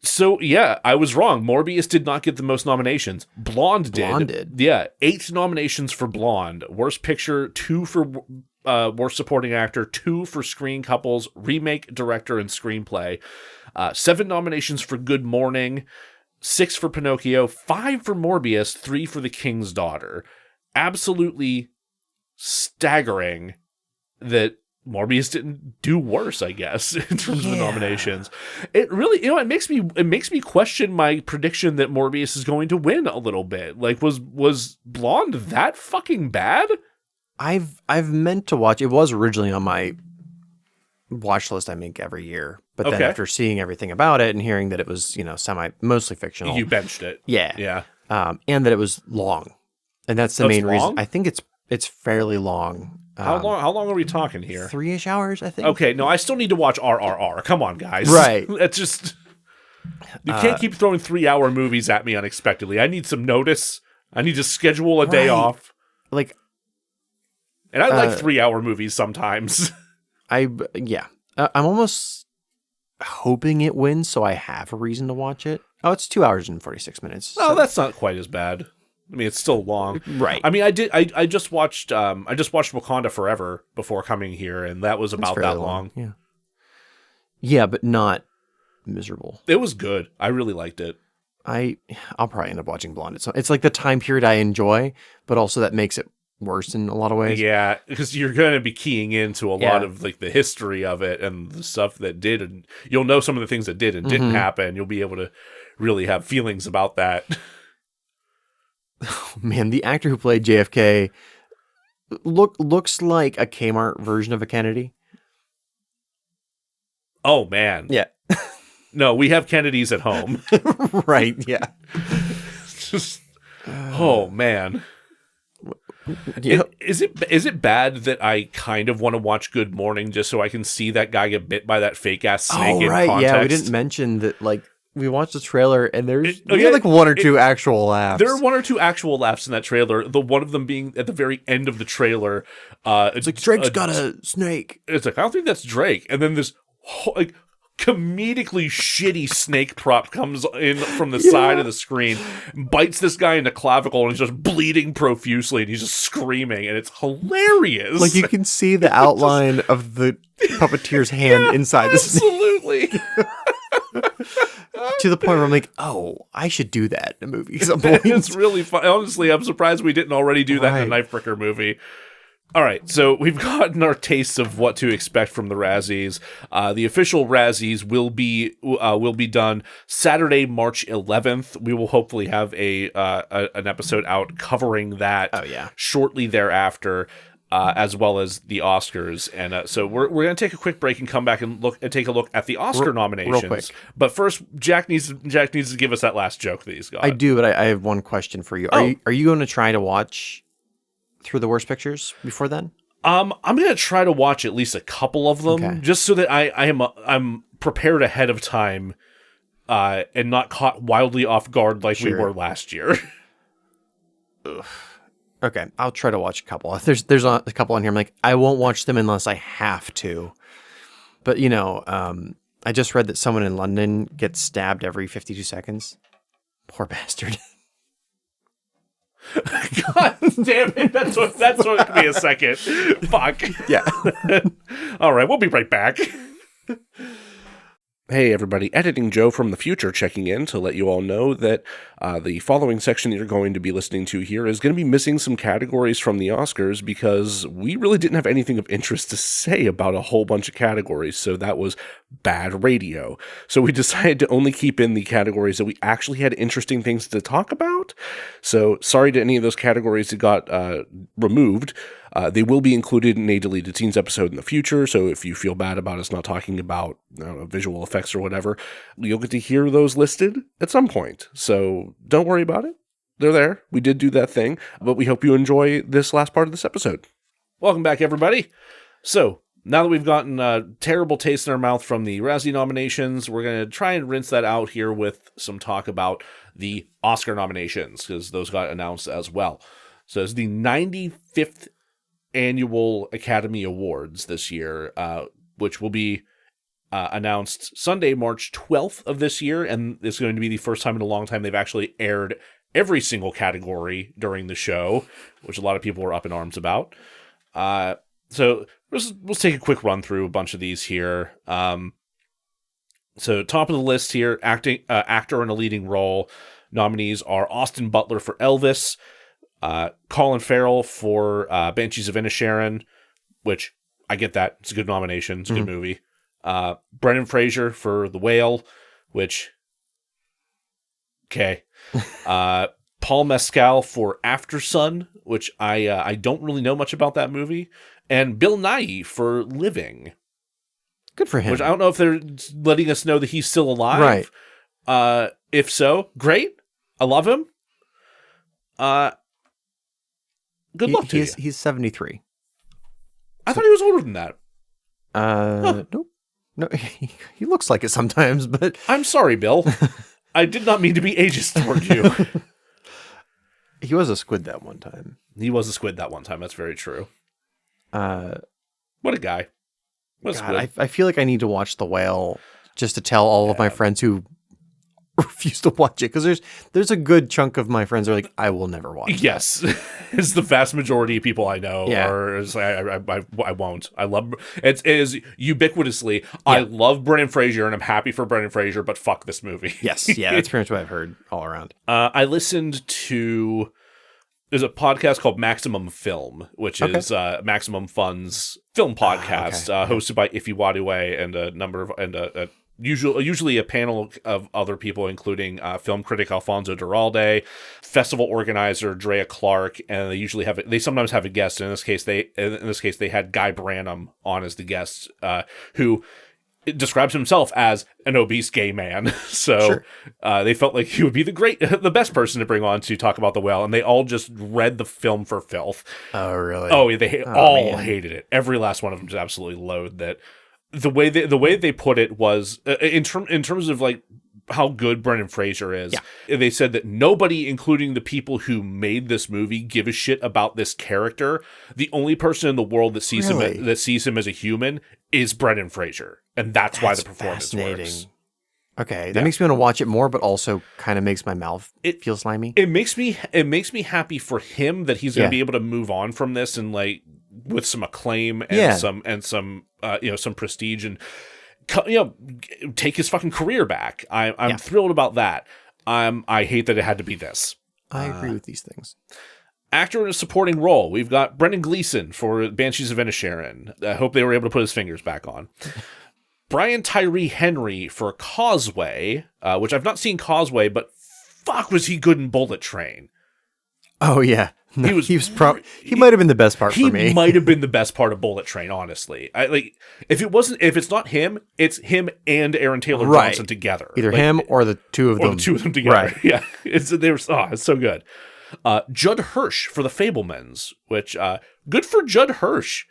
So, yeah, I was wrong. Morbius did not get the most nominations. Blonde did. Blonde did. Yeah, 8 nominations for Blonde. Worst Picture, 2 for Worst Supporting Actor, 2 for Screen Couples, Remake, Director, and Screenplay. 7 nominations for Good Morning, 6 for Pinocchio, 5 for Morbius, 3 for The King's Daughter. Absolutely staggering that Morbius didn't do worse, I guess, in terms of the nominations. It really, it makes me question my prediction that Morbius is going to win a little bit. Like, was Blonde that fucking bad? I've meant to watch. It was originally on my watch list I make every year, but then after seeing everything about it and hearing that it was, mostly fictional, you benched it. Yeah. And that it was long, and that's the main reason. I think it's fairly long. How long are we talking here? 3-ish hours, I think. Okay, no, I still need to watch RRR. Come on, guys. Right. That's just... You can't keep throwing 3-hour movies at me unexpectedly. I need some notice. I need to schedule a day off. Like... And I like 3-hour movies sometimes. I'm almost hoping it wins so I have a reason to watch it. Oh, it's 2 hours and 46 minutes. Oh, that's not quite as bad. I mean, it's still long. Right. I mean, I just watched Wakanda Forever before coming here, and that was about that long. Yeah. Yeah, but not miserable. It was good. I really liked it. I'll probably end up watching Blonde. It's like the time period I enjoy, but also that makes it worse in a lot of ways. Yeah, because you're going to be keying into a lot of like the history of it and the stuff that did, and you'll know some of the things that did and didn't happen. You'll be able to really have feelings about that. Oh, man, the actor who played JFK looks like a Kmart version of a Kennedy. Oh, man. Yeah. No, we have Kennedys at home. Right, yeah. Just, oh, man. Yeah. Is it bad that I kind of want to watch Good Morning just so I can see that guy get bit by that fake-ass snake in context? Yeah, we didn't mention that, like, we watched the trailer and there's like 1 or 2 actual laughs. There are 1 or 2 actual laughs in that trailer. The one of them being at the very end of the trailer. It's like Drake's got a snake. It's like, I don't think that's Drake. And then this like comedically shitty snake prop comes in from the side of the screen, bites this guy in the clavicle, and he's just bleeding profusely, and he's just screaming, and it's hilarious. Like you can see the outline of the puppeteer's hand inside the snake. Absolutely. To the point where I'm like, oh, I should do that in a movie at some point. It's really fun. Honestly, I'm surprised we didn't already do that in a Knife Breaker movie. All right, so we've gotten our tastes of what to expect from the Razzies. The official Razzies will be done Saturday, March 11th. We will hopefully have an episode out covering that. Oh, yeah. Shortly thereafter. As well as the Oscars, and so we're going to take a quick break and come back and take a look at the Oscar nominations. Real quick. But first, Jack needs to give us that last joke that he's got. I do, but I have one question for you. Are you going to try to watch through the worst pictures before then? I'm going to try to watch at least a couple of them, just so that I'm prepared ahead of time, and not caught wildly off guard like we were last year. Ugh. Okay, I'll try to watch a couple. There's a couple on here. I'm like, I won't watch them unless I have to. But, I just read that someone in London gets stabbed every 52 seconds. Poor bastard. God damn it. That took me a second. Fuck. Yeah. All right, we'll be right back. Hey everybody, Editing Joe from the future checking in to let you all know that the following section that you're going to be listening to here is going to be missing some categories from the Oscars because we really didn't have anything of interest to say about a whole bunch of categories, so that was bad radio. So we decided to only keep in the categories that we actually had interesting things to talk about. So sorry to any of those categories that got removed. They will be included in a Deleted Scenes episode in the future, so if you feel bad about us not talking about visual effects or whatever, you'll get to hear those listed at some point. So don't worry about it. They're there. We did do that thing, but we hope you enjoy this last part of this episode. Welcome back, everybody. So, now that we've gotten a terrible taste in our mouth from the Razzie nominations, we're going to try and rinse that out here with some talk about the Oscar nominations, because those got announced as well. So it's the 95th Annual Academy Awards this year, which will be announced Sunday, March 12th of this year, and it's going to be the first time in a long time they've actually aired every single category during the show, which a lot of people were up in arms about. So let's take a quick run through a bunch of these here. So top of the list here, actor in a leading role. Nominees are Austin Butler for Elvis, Colin Farrell for Banshees of Inisherin, which I get that. It's a good nomination. It's a good movie. Brendan Fraser for The Whale, which, okay. Paul Mescal for Aftersun, which I don't really know much about that movie. And Bill Nighy for Living. Good for him. Which I don't know if they're letting us know that he's still alive. Right. If so, great. I love him. Good luck to you. He's 73. I thought he was older than that. Nope. No, he looks like it sometimes, but... I'm sorry, Bill. I did not mean to be ageist toward you. He was a squid that one time. He was a squid that one time. That's very true. What a guy. What a God, squid. I feel like I need to watch The Whale just to tell all of my friends who refuse to watch it, because there's a good chunk of my friends who are like, I will never watch it. Yes. It's the vast majority of people I know. Yeah. Or it's like, I won't. I love it is ubiquitously. Yeah. I love Brendan Fraser and I'm happy for Brendan Fraser, but fuck this movie. Yes. Yeah, that's pretty much what I've heard all around. I listened to there's a podcast called Maximum Film, which is Maximum Fun's film podcast, hosted by Ify Wadue and a number of usually a panel of other people, including film critic Alfonso Duralde, festival organizer Drea Clark, and they sometimes have a guest. And in this case, they had Guy Branum on as the guest, who describes himself as an obese gay man. So they felt like he would be the best person to bring on to talk about The Whale, and they all just read the film for filth. Oh, really? Oh, they all hated it. Every last one of them just absolutely loathed that. The way they put it was in terms of like how good Brendan Fraser is. Yeah. They said that nobody, including the people who made this movie, give a shit about this character. The only person in the world that sees him as a human is Brendan Fraser, and that's why the performance works. Okay, that makes me want to watch it more, but also kind of makes my mouth feel slimy. It makes me happy for him that he's going to be able to move on from this and like with some acclaim and some prestige and take his fucking career back. I'm thrilled about that. I hate that it had to be this. I agree with these things. Actor in a supporting role. We've got Brendan Gleeson for Banshees of Inisherin. I hope they were able to put his fingers back on. Brian Tyree Henry for Causeway, which I've not seen Causeway, but fuck was he good in Bullet Train. Oh yeah. No, he might have been the best part for me. He might have been the best part of Bullet Train, honestly. If it's not him, it's him and Aaron Taylor Johnson together. Either him or the two of them. The two of them together. Right. Yeah. It's so good. Judd Hirsch for The Fabelmans, which good for Judd Hirsch.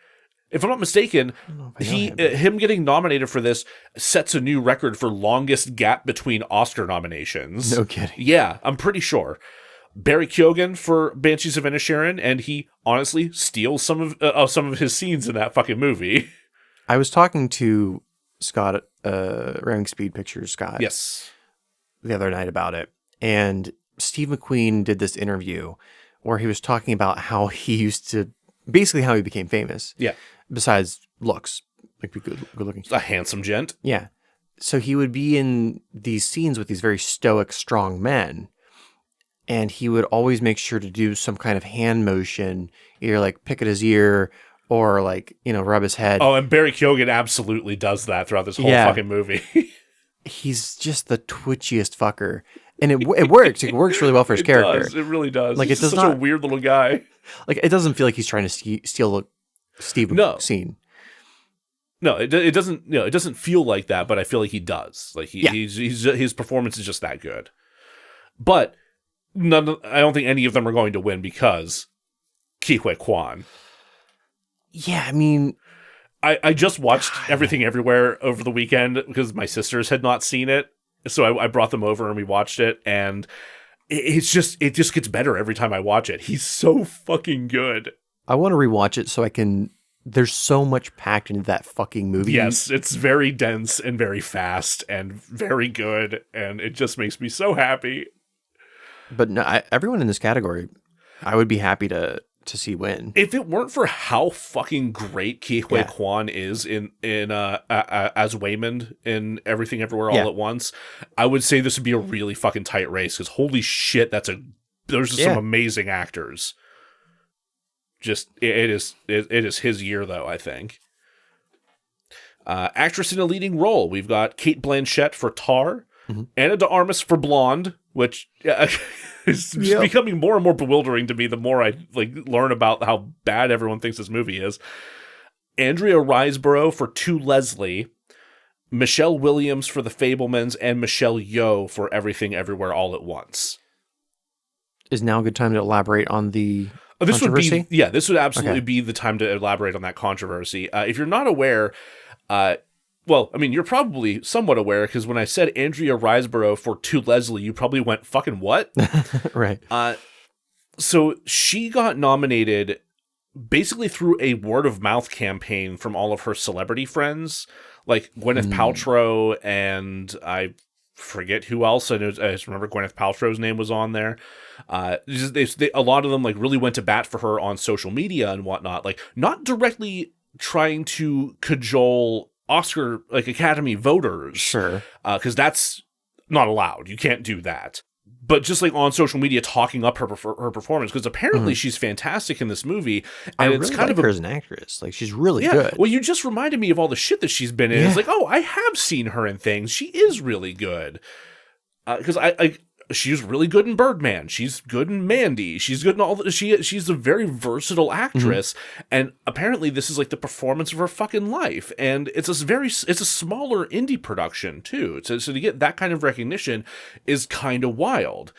If I'm not mistaken, him getting nominated for this sets a new record for longest gap between Oscar nominations. No kidding. Yeah, I'm pretty sure. Barry Keoghan for Banshees of Inisherin, and he honestly steals some of his scenes in that fucking movie. I was talking to Scott, Ramming Speed Pictures, Scott. Yes. The other night about it, and Steve McQueen did this interview where he was talking about how he became famous. Yeah. Besides looks, like be good looking. A handsome gent. Yeah. So he would be in these scenes with these very stoic, strong men. And he would always make sure to do some kind of hand motion, either like pick at his ear or like, rub his head. Oh, and Barry Keoghan absolutely does that throughout this whole fucking movie. He's just the twitchiest fucker. And it works. It works really well for his character. It really does. Like, he's such a weird little guy. Like, it doesn't feel like he's trying to steal Steve's scene. No, it doesn't. It doesn't feel like that. But I feel like he does. Like his performance is just that good. But I don't think any of them are going to win because Ke Huy Quan. Yeah, I mean, I just watched Everything Everywhere over the weekend because my sisters had not seen it. So I brought them over and we watched it, and it just gets better every time I watch it. He's so fucking good. I want to rewatch it so I can. There's so much packed into that fucking movie. Yes, it's very dense and very fast and very good, and it just makes me so happy. But no, everyone in this category, I would be happy to see win. If it weren't for how fucking great Ke Huy Quan is in as Waymond in Everything Everywhere All at Once, I would say this would be a really fucking tight race, because holy shit, there's just some amazing actors. Just it is his year though, I think. Actress in a leading role, we've got Cate Blanchett for Tar, Ana de Armas for Blonde, which is becoming more and more bewildering to me the more I learn about how bad everyone thinks this movie is. Andrea Riseborough for To Leslie, Michelle Williams for The Fabelmans, and Michelle Yeoh for Everything Everywhere All at Once. Is now a good time to elaborate on the controversy? This would absolutely be the time to elaborate on that controversy. If you're not aware, well, I mean, you're probably somewhat aware, because when I said Andrea Riseborough for To Leslie, you probably went, fucking what? Right. So she got nominated basically through a word-of-mouth campaign from all of her celebrity friends, like Gwyneth Paltrow, and I forget who else. I just remember Gwyneth Paltrow's name was on there. A lot of them really went to bat for her on social media and whatnot, not directly trying to cajole Oscar Academy voters, sure, because that's not allowed. You can't do that. But just on social media, talking up her performance, because apparently she's fantastic in this movie, and it's kind of her as an actress. She's really good. Well, you just reminded me of all the shit that she's been in. It's I have seen her in things. She is really good. Because she's really good in Birdman. She's good in Mandy. She's good in all she's a very versatile actress, and apparently this is the performance of her fucking life. And it's a smaller indie production too. So to get that kind of recognition is kind of wild.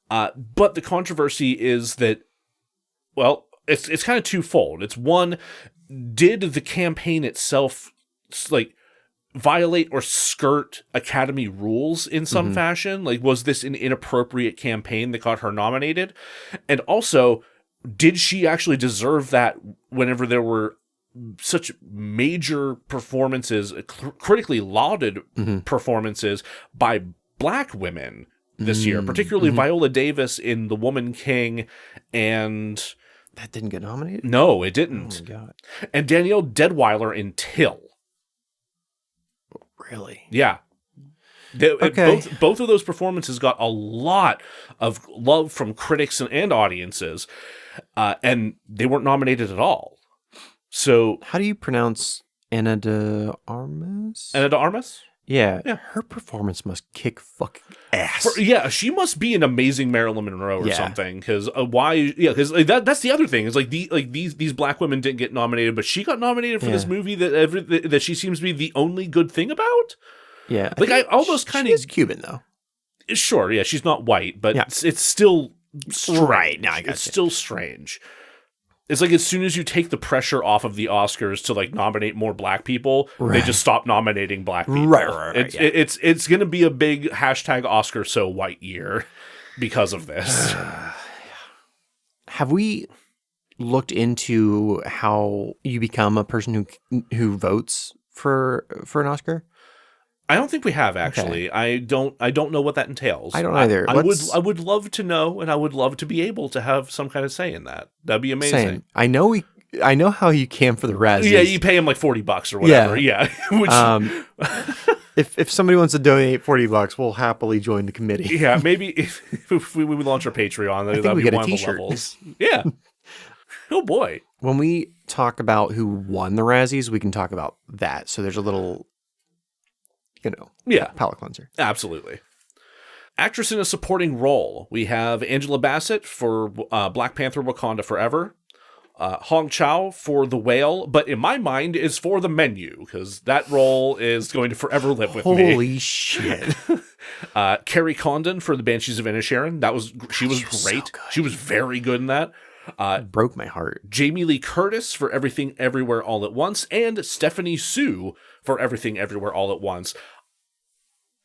But the controversy is that, well, it's kind of twofold. It's one, did the campaign itself violate or skirt Academy rules in some fashion? Was this an inappropriate campaign that got her nominated? And also, did she actually deserve that whenever there were such major performances, critically lauded performances by Black women this year, particularly Viola Davis in The Woman King, and that didn't get nominated? No, it didn't. Oh my God. And Danielle Deadwyler in Till. Really? Yeah. Both of those performances got a lot of love from critics and audiences, and they weren't nominated at all. So, how do you pronounce Ana de Armas? Ana de Armas? Yeah. Her performance must kick fucking ass. She must be an amazing Marilyn Monroe or something. Because why? Yeah, because that's the other thing. Is these Black women didn't get nominated, but she got nominated for this movie that she seems to be the only good thing about. Yeah, I almost kind of is Cuban though. Sure, yeah, she's not white, but it's still strange. Right. Now I got it's still strange. It's as soon as you take the pressure off of the Oscars to nominate more Black people, they just stop nominating Black people. Right. It's going to be a big hashtag Oscar so white year because of this. Have we looked into how you become a person who votes for an Oscar? I don't think we have, actually. Okay. I don't know what that entails. I don't either. I would love to know, and I would love to be able to have some kind of say in that. That'd be amazing. Same. I know how you can for the Razzies. Yeah, you pay him $40 or whatever. Yeah. If somebody wants to donate $40, we'll happily join the committee. Yeah, maybe if we launch our Patreon, that'd be one of the levels. Yeah. Oh boy. When we talk about who won the Razzies, we can talk about that. So there's a little, palate cleanser. Absolutely. Actress in a supporting role. We have Angela Bassett for Black Panther Wakanda Forever. Hong Chow for The Whale, but in my mind is for The Menu, because that role is going to forever live with me. Holy shit. Carrie Condon for The Banshees of Inisherin. She was great. So she was very good in that. Broke my heart. Jamie Lee Curtis for Everything Everywhere All at Once, and Stephanie Sue for Everything Everywhere All at Once.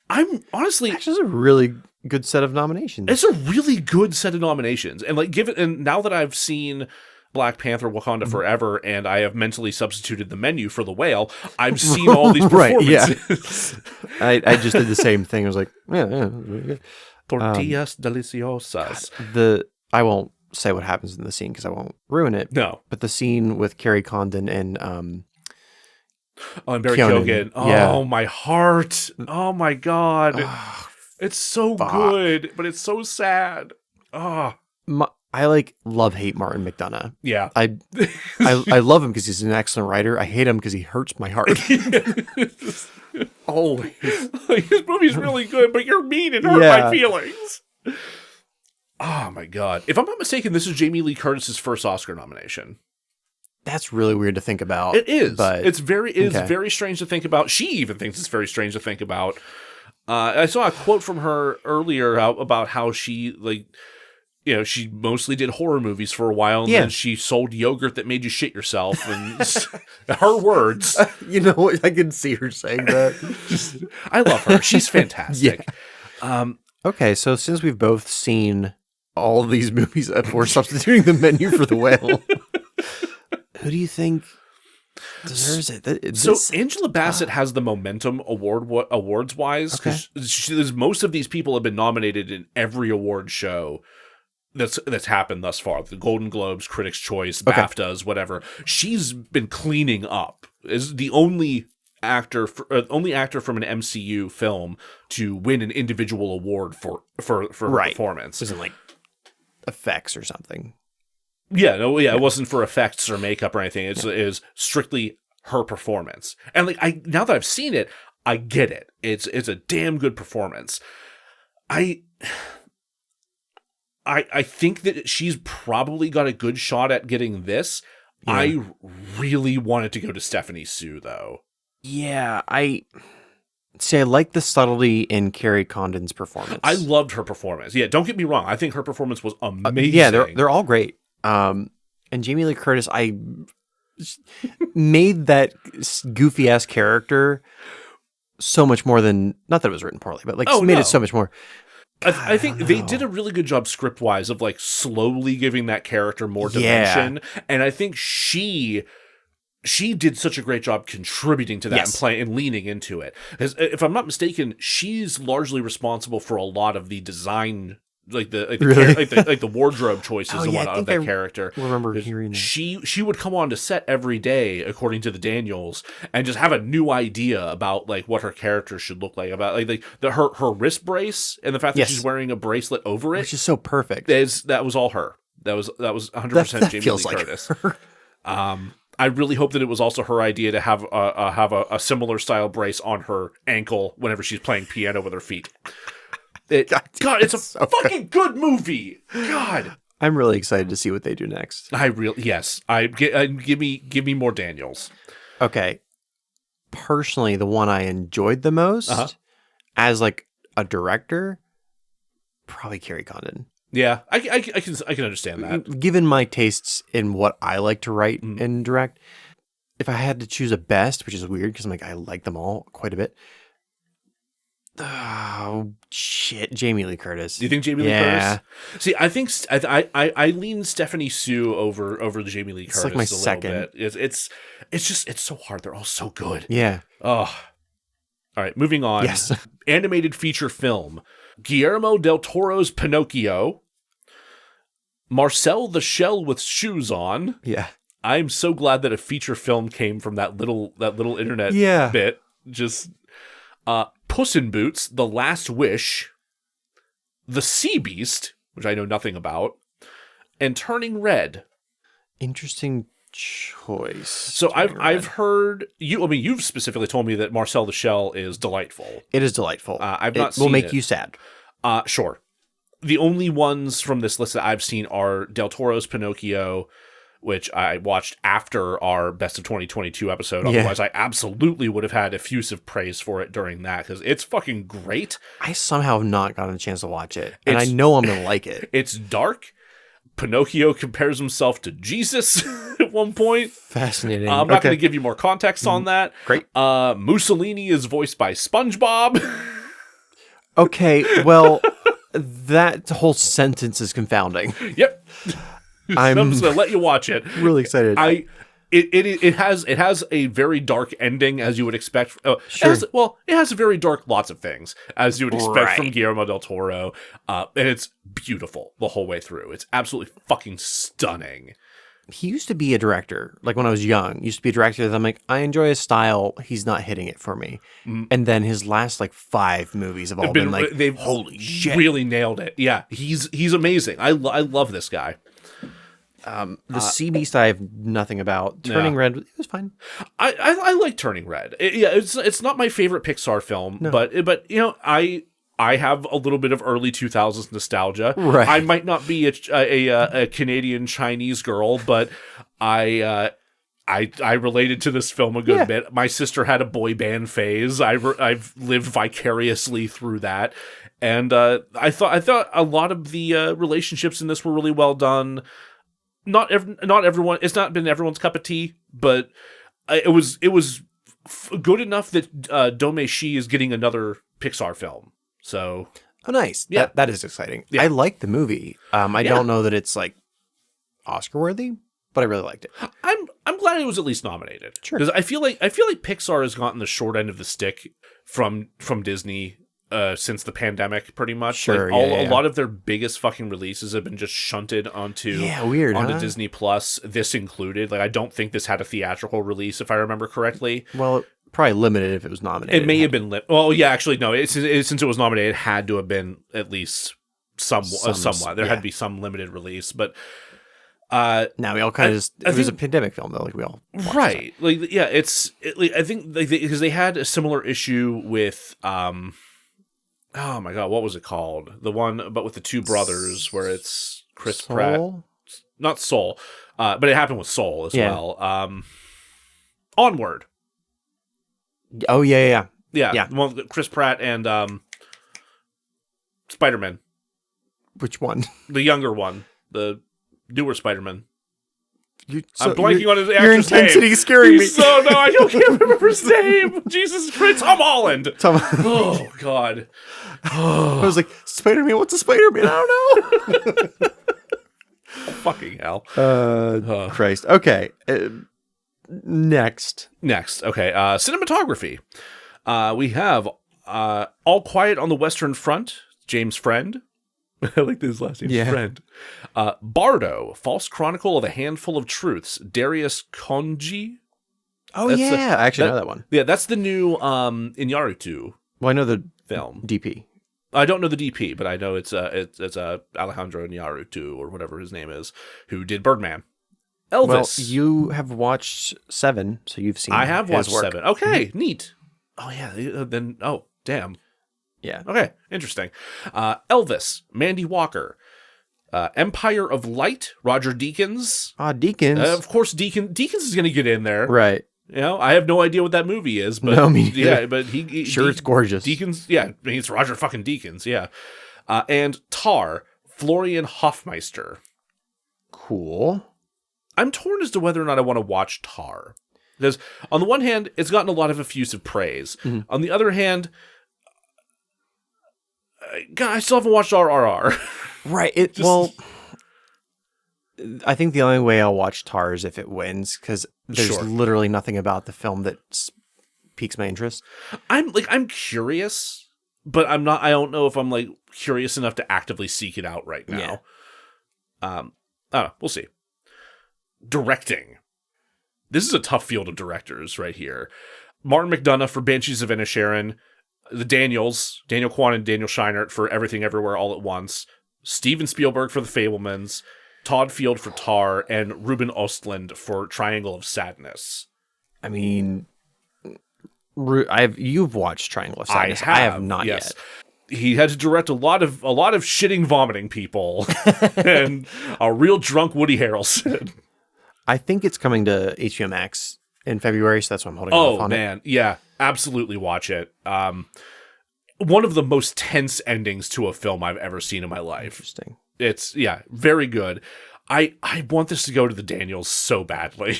I'm honestly... Actually, it's a really good set of nominations. It's a really good set of nominations. And like, and now that I've seen Black Panther Wakanda Forever and I have mentally substituted the menu for The Whale, I've seen all these performances. Right, yeah. I just did the same thing. I was like, yeah, really good. Tortillas deliciosas. I won't say what happens in the scene because I won't ruin it. No. But the scene with Carrie Condon and and Barry Keoghan. Oh, my heart. Oh, my God. It's so good, but it's so sad. Oh. I like love-hate Martin McDonagh. Yeah. I love him because he's an excellent writer. I hate him because he hurts my heart. Always. His movie's really good, but you're mean and hurt my feelings. Oh, my God. If I'm not mistaken, this is Jamie Lee Curtis's first Oscar nomination. That's really weird to think about. It is. But it's very strange to think about. She even thinks it's very strange to think about. I saw a quote from her earlier about how she, like, you know, she mostly did horror movies for a while, and then she sold yogurt that made you shit yourself. And her words. You know what? I can see her saying that. I love her. She's fantastic. Okay, so since we've both seen all of these movies for substituting the menu for The Whale, who do you think deserves it? So Angela Bassett has the momentum awards wise, because most of these people have been nominated in every award show that's happened thus far. The Golden Globes, Critics' Choice, BAFTAs, whatever. She's been cleaning up. Is the only actor from an MCU film to win an individual award for her performance. Isn't like effects or something. It wasn't for effects or makeup or anything. It is strictly her performance. And like now that I've seen it, I get it. It's a damn good performance. I think that she's probably got a good shot at getting this. Yeah. I really wanted to go to Stephanie Sue though. Yeah, I like the subtlety in Carrie Condon's performance. I loved her performance. Yeah, don't get me wrong. I think her performance was amazing. Yeah, they're all great. And Jamie Lee Curtis, I made that goofy ass character so much more than, not that it was written poorly, but like made it so much more. I think they did a really good job script wise of like slowly giving that character more dimension, and I think she did such a great job contributing to that and leaning into it. Because if I'm not mistaken, she's largely responsible for a lot of the design, like the wardrobe choices and whatnot of that character. I remember hearing that. She would come on to set every day, according to the Daniels, and just have a new idea about like what her character should look like. About like her wrist brace and the fact that she's wearing a bracelet over it, which is so perfect. That was all her. That was 100% Jamie Lee Curtis. I really hope that it was also her idea to have a similar style brace on her ankle whenever she's playing piano with her feet. God, it's a fucking good movie. God, I'm really excited to see what they do next. Give me more Daniels. Okay, personally, the one I enjoyed the most as like a director, probably Carrie Condon. Yeah, I can understand that. Given my tastes in what I like to write and direct, if I had to choose a best, which is weird because I'm like I like them all quite a bit. Oh shit, Jamie Lee Curtis. Do you think Jamie Lee Curtis? See, I think I lean Stephanie Sue over the Jamie Lee Curtis. It's like my second. Bit. It's so hard. They're all so good. Yeah. Oh. All right, moving on. Yes. Animated feature film: Guillermo del Toro's Pinocchio. Marcel the Shell with Shoes On. Yeah. I'm so glad that a feature film came from that little internet bit. Just Puss in Boots, The Last Wish, The Sea Beast, which I know nothing about, and Turning Red. Interesting choice. So I've heard you. I mean, you've specifically told me that Marcel the Shell is delightful. It is delightful. I've not seen it. Will make you sad. Sure. The only ones from this list that I've seen are Del Toro's Pinocchio, which I watched after our Best of 2022 episode. Otherwise, I absolutely would have had effusive praise for it during that, because it's fucking great. I somehow have not gotten a chance to watch it, and I know I'm going to like it. It's dark, Pinocchio compares himself to Jesus at one point. Fascinating. I'm not going to give you more context on that. Great. Mussolini is voiced by SpongeBob. Okay, well, that whole sentence is confounding. Yep. I'm just going to let you watch it. really excited. It has a very dark ending, as you would expect. Sure. It has a very dark lots of things, as you would expect from Right. Guillermo del Toro. And it's beautiful the whole way through. It's absolutely fucking stunning. He used to be a director, like when I was young, he used to be a director that I'm like, I enjoy his style. He's not hitting it for me. And then his last like 5 movies have all been like, they've holy shit. really nailed it. Yeah, he's amazing. I love this guy. The Sea Beast I have nothing about. Turning Red, it was fine. I like Turning Red. It's not my favorite Pixar film, but you know, I have a little bit of early 2000s nostalgia. Right. I might not be a Canadian Chinese girl, but I related to this film a good bit. My sister had a boy band phase. I've lived vicariously through that, and I thought a lot of the relationships in this were really well done. Not everyone. It's not been everyone's cup of tea, but it was good enough that Dome Shi is getting another Pixar film. So, Oh, nice. Yeah. That is exciting. Yeah. I like the movie. I don't know that it's like Oscar worthy, but I really liked it. I'm glad it was at least nominated. Sure. Because I feel like Pixar has gotten the short end of the stick from Disney since the pandemic, pretty much. Sure, Like yeah. a lot of their biggest fucking releases have been just shunted onto Weird, onto huh? Disney Plus. This included. Like, I don't think this had a theatrical release, if I remember correctly. Well, probably limited if it was nominated. It may have been well, yeah. Actually, no. Since it was nominated, it had to have been at least somewhat. There had to be some limited release, but. Now we all kind of it was a pandemic film though, like we all watched Right. Like, yeah, I think because they had a similar issue with oh my god, what was it called? The one but with the 2 brothers where it's Chris Pratt, not Soul, but it happened with Soul as well. Onward. Oh yeah. Yeah. Well, Chris Pratt and Spider-Man, Which one? the younger one, the newer Spider-Man. I'm blanking on his your actor's intensity name. is scaring me. So no, I can't remember his name. Jesus Christ, Tom Holland. Oh God. I was like, Spider-Man. What's a Spider-Man? I don't know. Fucking hell. Christ. Okay. Next. Okay. Cinematography. We have All Quiet on the Western Front. James Friend. I like his last name. Friend. Bardo. False Chronicle of a Handful of Truths. Darius Konji. Oh yeah, I actually know that one. Yeah, that's the new Iñárritu Well, I know the film. DP. I don't know the DP, but I know it's Alejandro Iñárritu or whatever his name is, who did Birdman. Elvis. Well, you have watched 7, so you've seen. I have watched his work. 7. Okay, neat. Oh yeah, then damn. Yeah. Okay, interesting. Elvis, Mandy Walker, Empire of Light, Roger Deakins. Deakins. Of course, Deakins is going to get in there. Right. You know, I have no idea what that movie is, but No, me neither. yeah, but he Sure, it's gorgeous. Deakins, yeah, I mean, it's Roger fucking Deakins, yeah. And Tar, Florian Hoffmeister. Cool. I'm torn as to whether or not I want to watch Tar. Because on the one hand, it's gotten a lot of effusive praise. Mm-hmm. On the other hand, God, I still haven't watched RRR. Right. Well, I think the only way I'll watch Tar is if it wins, because there's literally nothing about the film that piques my interest. I'm curious, but I'm not. I don't know if I'm like curious enough to actively seek it out right now. Yeah. I don't know. We'll see. Directing. This is a tough field of directors right here. Martin McDonagh for Banshees of Inisherin. The Daniel Kwan and Daniel Scheinert for Everything Everywhere All at Once. Steven Spielberg for The Fabelmans. Todd Field for Tar. And Ruben Östlund for Triangle of Sadness. I mean, you've watched Triangle of Sadness. I have not yet. He had to direct a lot of shitting, vomiting people, and a real drunk Woody Harrelson. I think it's coming to HBO Max in February, so that's why I'm holding off on it. Oh man, yeah, absolutely watch it. One of the most tense endings to a film I've ever seen in my life. Interesting. It's, yeah, very good. I want this to go to the Daniels so badly.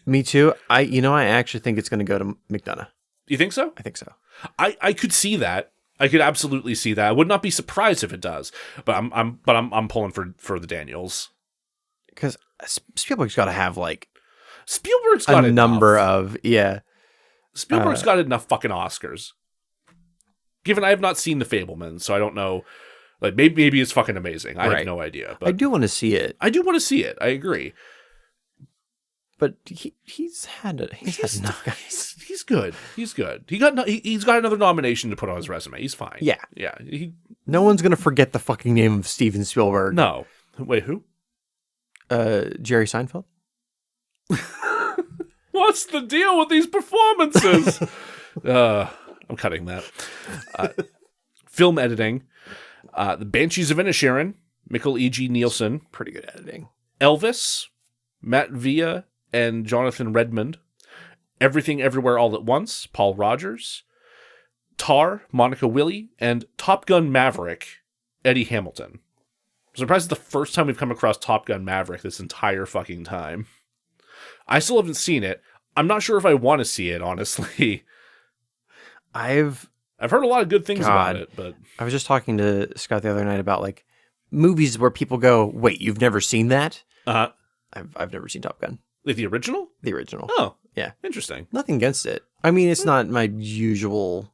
Me too. I actually think it's going to go to McDonough. You think so? I think so. I could see that. I could absolutely see that. I would not be surprised if it does. But I'm pulling for the Daniels. Because Spielberg's got to have like Spielberg's got a enough. number of Spielberg's got enough fucking Oscars. Given I have not seen The Fabelmans, so I don't know. Like maybe it's fucking amazing. I have no idea. But I do want to see it. I do want to see it. I agree. But he's had enough, guys. He's good. He's good. He's got another nomination to put on his resume. He's fine. Yeah. Yeah. No one's gonna forget the fucking name of Steven Spielberg. No. Wait, who? Jerry Seinfeld. What's the deal with these performances? I'm cutting that. Film editing. The Banshees of Inisherin, Mikkel E.G. Nielsen. Pretty good editing. Elvis, Matt Villa, and Jonathan Redmond. Everything Everywhere All at Once, Paul Rogers. Tar, Monica Willie, and Top Gun Maverick, Eddie Hamilton. I'm surprised it's the first time we've come across Top Gun Maverick this entire fucking time. I still haven't seen it. I'm not sure if I want to see it, honestly. I've heard a lot of good things about it, but I was just talking to Scott the other night about like movies where people go, "Wait, you've never seen that?" I've never seen Top Gun. Like the original? The original. Oh, yeah, interesting. Nothing against it. I mean, it's not my usual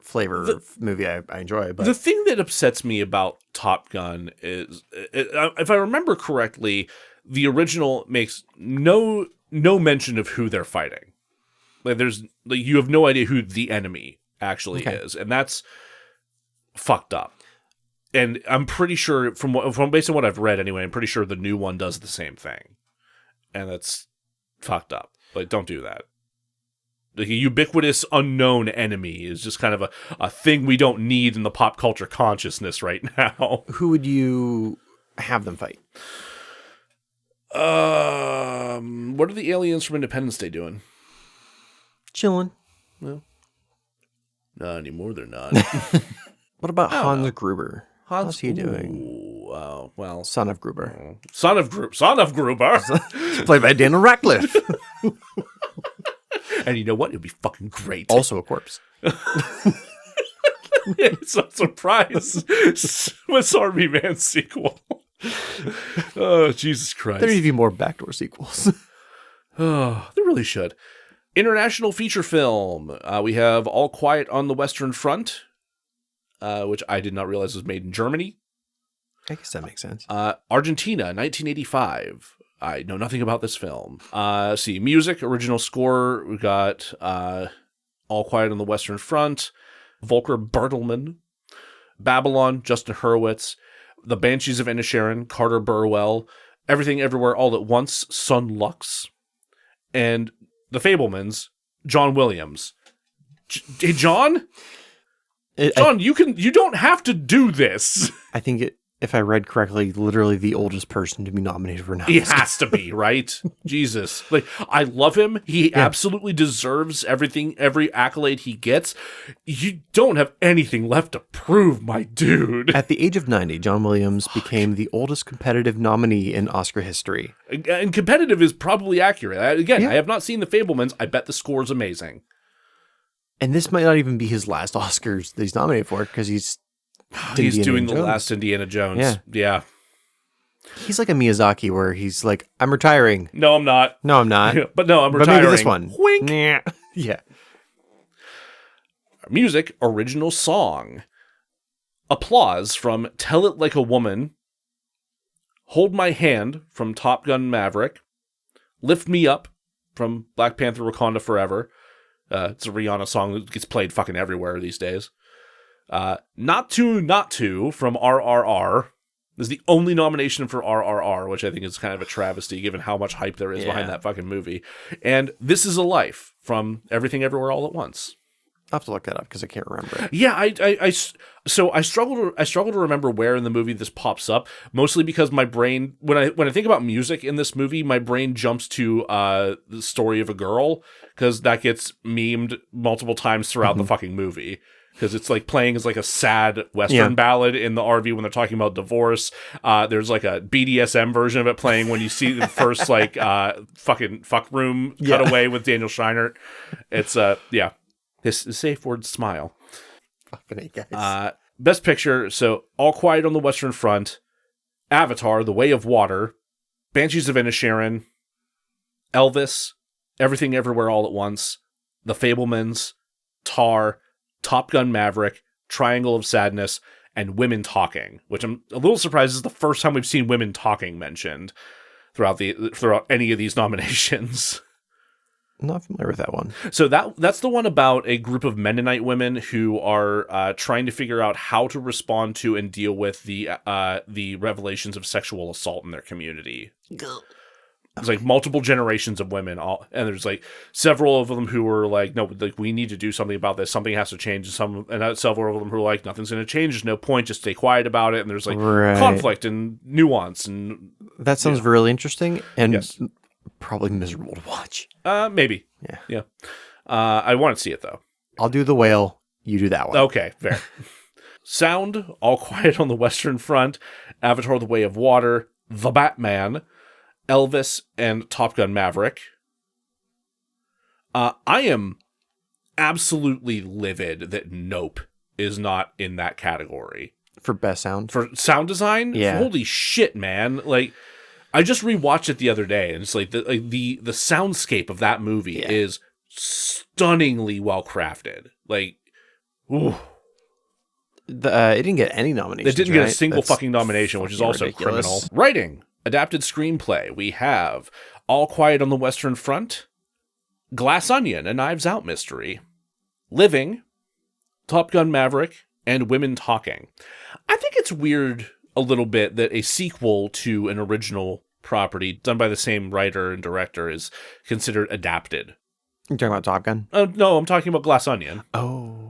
flavor of movie I enjoy. But the thing that upsets me about Top Gun is, if I remember correctly, the original makes no mention of who they're fighting. Like you have no idea who the enemy actually is, and that's fucked up. And I'm pretty sure from based on what I've read anyway, I'm pretty sure the new one does the same thing, and that's fucked up. Like, don't do that. Like, a ubiquitous unknown enemy is just kind of a thing we don't need in the pop culture consciousness right now. Who would you have them fight? What are the aliens from Independence Day doing? Chilling. Well, not anymore. They're not. What about Hans Gruber? How's he doing? Ooh, well, Son of Gruber. Son of Gruber. Played by Daniel Radcliffe. And you know what? It'll be fucking great. Also a corpse. It's a surprise Swiss Army Man sequel. Oh, Jesus Christ. There need to be more backdoor sequels. Oh, they really should. International feature film. We have All Quiet on the Western Front, which I did not realize was made in Germany. I guess that makes sense. Argentina, 1985. I know nothing about this film. See, music, original score. We got All Quiet on the Western Front, Volker Bertelmann, Babylon, Justin Hurwitz, The Banshees of Inisherin, Carter Burwell, Everything Everywhere All at Once, Sun Lux, and The Fabelmans, John Williams. Hey, John? You don't have to do this. I think if I read correctly, literally the oldest person to be nominated for an Oscar. He has to be, right? Jesus. Like, I love him. He absolutely deserves every accolade he gets. You don't have anything left to prove, my dude. At the age of 90, John Williams became the oldest competitive nominee in Oscar history. And competitive is probably accurate. Again, I have not seen The Fabelmans. I bet the score's amazing. And this might not even be his last Oscars that he's nominated for, because he's doing the last Indiana Jones. Yeah. He's like a Miyazaki where he's like, I'm retiring. No, I'm not. No, I'm not. But no, I'm retiring. But maybe this one. Wink. Yeah. Music, original song. Applause from Tell It Like a Woman. Hold My Hand from Top Gun Maverick. Lift Me Up from Black Panther Wakanda Forever. It's a Rihanna song that gets played fucking everywhere these days. Not To from RRR. This is the only nomination for RRR, which I think is kind of a travesty given how much hype there is behind that fucking movie. And This Is a Life from Everything Everywhere All at Once. I'll have to look that up because I can't remember it. Yeah, I struggle to remember where in the movie this pops up, mostly because my brain, when I think about music in this movie, my brain jumps to The Story of a Girl, because that gets memed multiple times throughout the fucking movie. because it's like playing as like a sad Western ballad in the RV when they're talking about divorce. There's like a BDSM version of it playing when you see the first like fucking fuck room cutaway with Daniel Scheinert. It's his safe word smile. Fucking A, guys. Best picture. So All Quiet on the Western Front, Avatar: The Way of Water, Banshees of Inisherin, Elvis, Everything Everywhere All at Once, The Fabelmans, Tar, Top Gun Maverick, Triangle of Sadness, and Women Talking, which I'm a little surprised is the first time we've seen women talking mentioned throughout any of these nominations. I'm not familiar with that one. So that's the one about a group of Mennonite women who are trying to figure out how to respond to and deal with the revelations of sexual assault in their community. There's like multiple generations of women, and there's like several of them who were like, no, like we need to do something about this. Something has to change. And several of them who are like, nothing's going to change. There's no point. Just stay quiet about it. And there's like conflict and nuance. And that sounds really interesting and probably miserable to watch. Maybe. Yeah. I want to see it though. I'll do The Whale. You do that one. Okay, fair. Sound: All Quiet on the Western Front, Avatar: The Way of Water, The Batman, Elvis, and Top Gun Maverick. I am absolutely livid that Nope is not in that category. For best sound? For sound design? Yeah. Holy shit, man. Like, I just rewatched it the other day, and it's like the soundscape of that movie is stunningly well crafted. Like, ooh. It didn't get any nominations. It didn't get a single fucking nomination, which is also ridiculous. criminal. Writing: adapted screenplay. We have All Quiet on the Western Front, Glass Onion, a Knives Out mystery, Living, Top Gun Maverick, and Women Talking. I think it's weird a little bit that a sequel to an original property done by the same writer and director is considered adapted. You're talking about Top Gun? No, I'm talking about Glass Onion. Oh,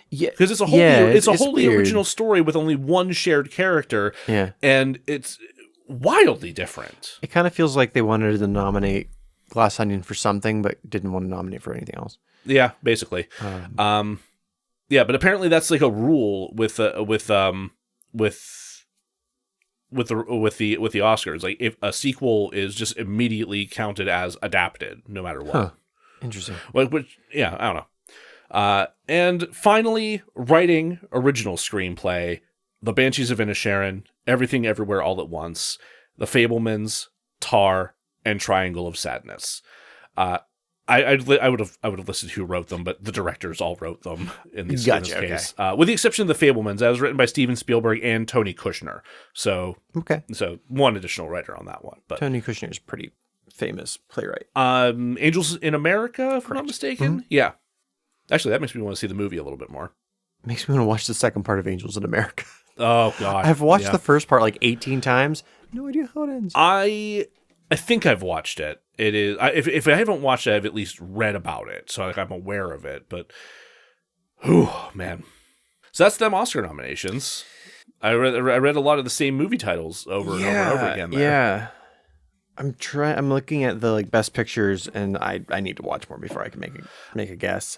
yeah, because it's a wholly weird. Original story with only one shared character. Yeah, and it's wildly different. It kind of feels like they wanted to nominate Glass Onion for something, but didn't want to nominate for anything else. Yeah, basically. Yeah, but apparently that's like a rule with the Oscars. Like, if a sequel is just immediately counted as adapted, no matter what. Huh. Interesting. Which, yeah, I don't know. And finally, writing original screenplay: The Banshees of Inisherin, Everything Everywhere All at Once, The Fabelmans, Tar, and Triangle of Sadness. I would have listed who wrote them, but the directors all wrote them in this case. With the exception of The Fabelmans, that was written by Steven Spielberg and Tony Kushner. So one additional writer on that one. But Tony Kushner is a pretty famous playwright. Angels in America, if I'm not mistaken. Mm-hmm. Yeah. Actually, that makes me want to see the movie a little bit more. Makes me want to watch the second part of Angels in America. Oh, God. I've watched the first part like 18 times. No idea how it ends. I think I've watched it. It is. If I haven't watched it, I've at least read about it, so I'm aware of it. But, oh man, so that's them Oscar nominations. I read a lot of the same movie titles over and over again. There. Yeah, I'm looking at the best pictures, and I need to watch more before I can make a guess.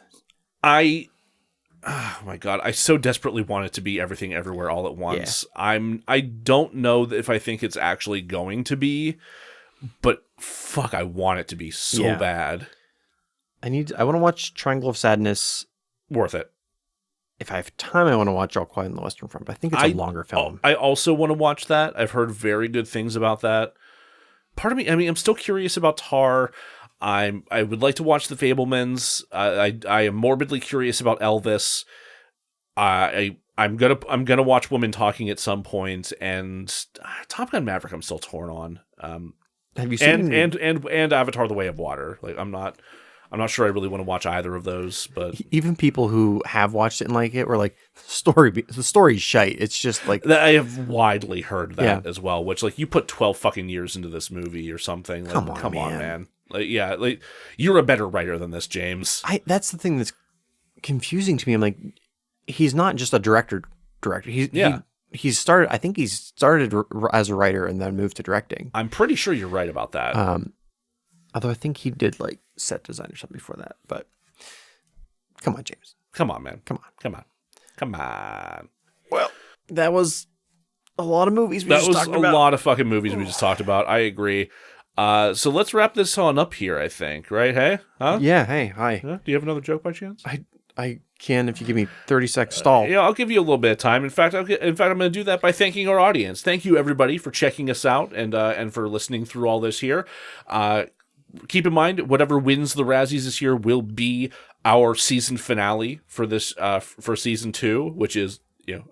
Oh my God, I so desperately want it to be Everything Everywhere All at Once. Yeah. I don't know if I think it's actually going to be. But fuck, I want it to be so bad. I want to watch Triangle of Sadness. Worth it. If I have time, I want to watch All Quiet on the Western Front. But I think it's a longer film. I also want to watch that. I've heard very good things about that. Part of me, I'm still curious about Tar. I would like to watch The Fabelmans. I am morbidly curious about Elvis. I'm gonna watch Women Talking at some point, and Top Gun Maverick I'm still torn on. Have you seen and Avatar: The Way of Water? Like, I'm not sure I really want to watch either of those. But even people who have watched it and like it were like, the story's shite. It's just like, I have widely heard that as well. Which, like, you put 12 fucking years into this movie or something. Like, come on, man. Like, you're a better writer than this, James. That's the thing that's confusing to me. I'm like, he's not just a director. He's started. I think he started as a writer and then moved to directing. I'm pretty sure you're right about that. Although I think he did like set design or something before that. But come on, James. Come on, man. Come on. Come on. Come on. Well, that was a lot of movies we That just was talked a about. lot of fucking movies we just talked about. I agree. So let's wrap this on up here, I think. Right? Hey? Huh? Yeah, hey, hi. Huh? Do you have another joke by chance? I can if you give me 30 seconds stall. Yeah, I'll give you a little bit of time. In fact, I'm going to do that by thanking our audience. Thank you, everybody, for checking us out and for listening through all this here. Keep in mind, whatever wins the Razzies this year will be our season finale for this for season 2, which is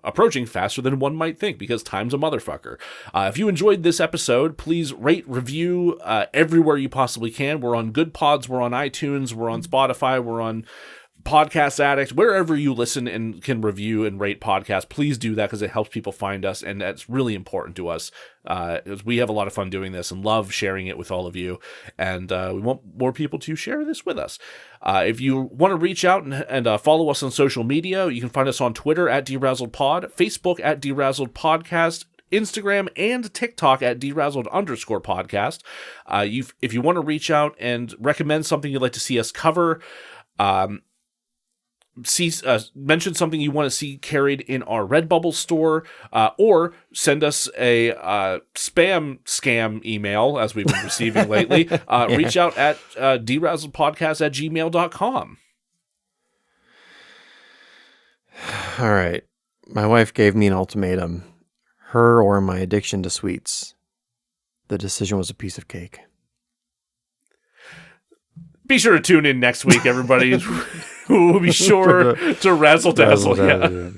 approaching faster than one might think because time's a motherfucker. If you enjoyed this episode, please rate, review everywhere you possibly can. We're on Good Pods, we're on iTunes, we're on Spotify, we're on Podcast Addict, wherever you listen and can review and rate podcasts, please do that because it helps people find us, and that's really important to us. We have a lot of fun doing this and love sharing it with all of you, and we want more people to share this with us. If you want to reach out and follow us on social media, you can find us on Twitter at DeRazzledPod, Facebook at DeRazzled Podcast, Instagram and TikTok at DeRazzled_podcast. If you want to reach out and recommend something you'd like to see us cover, mention something you want to see carried in our Redbubble store, or send us a scam email, as we've been receiving lately. Reach out at DeRazzledPodcast@gmail.com. All right. My wife gave me an ultimatum. Her or my addiction to sweets. The decision was a piece of cake. Be sure to tune in next week, everybody. We'll be sure to razzle dazzle. Yeah.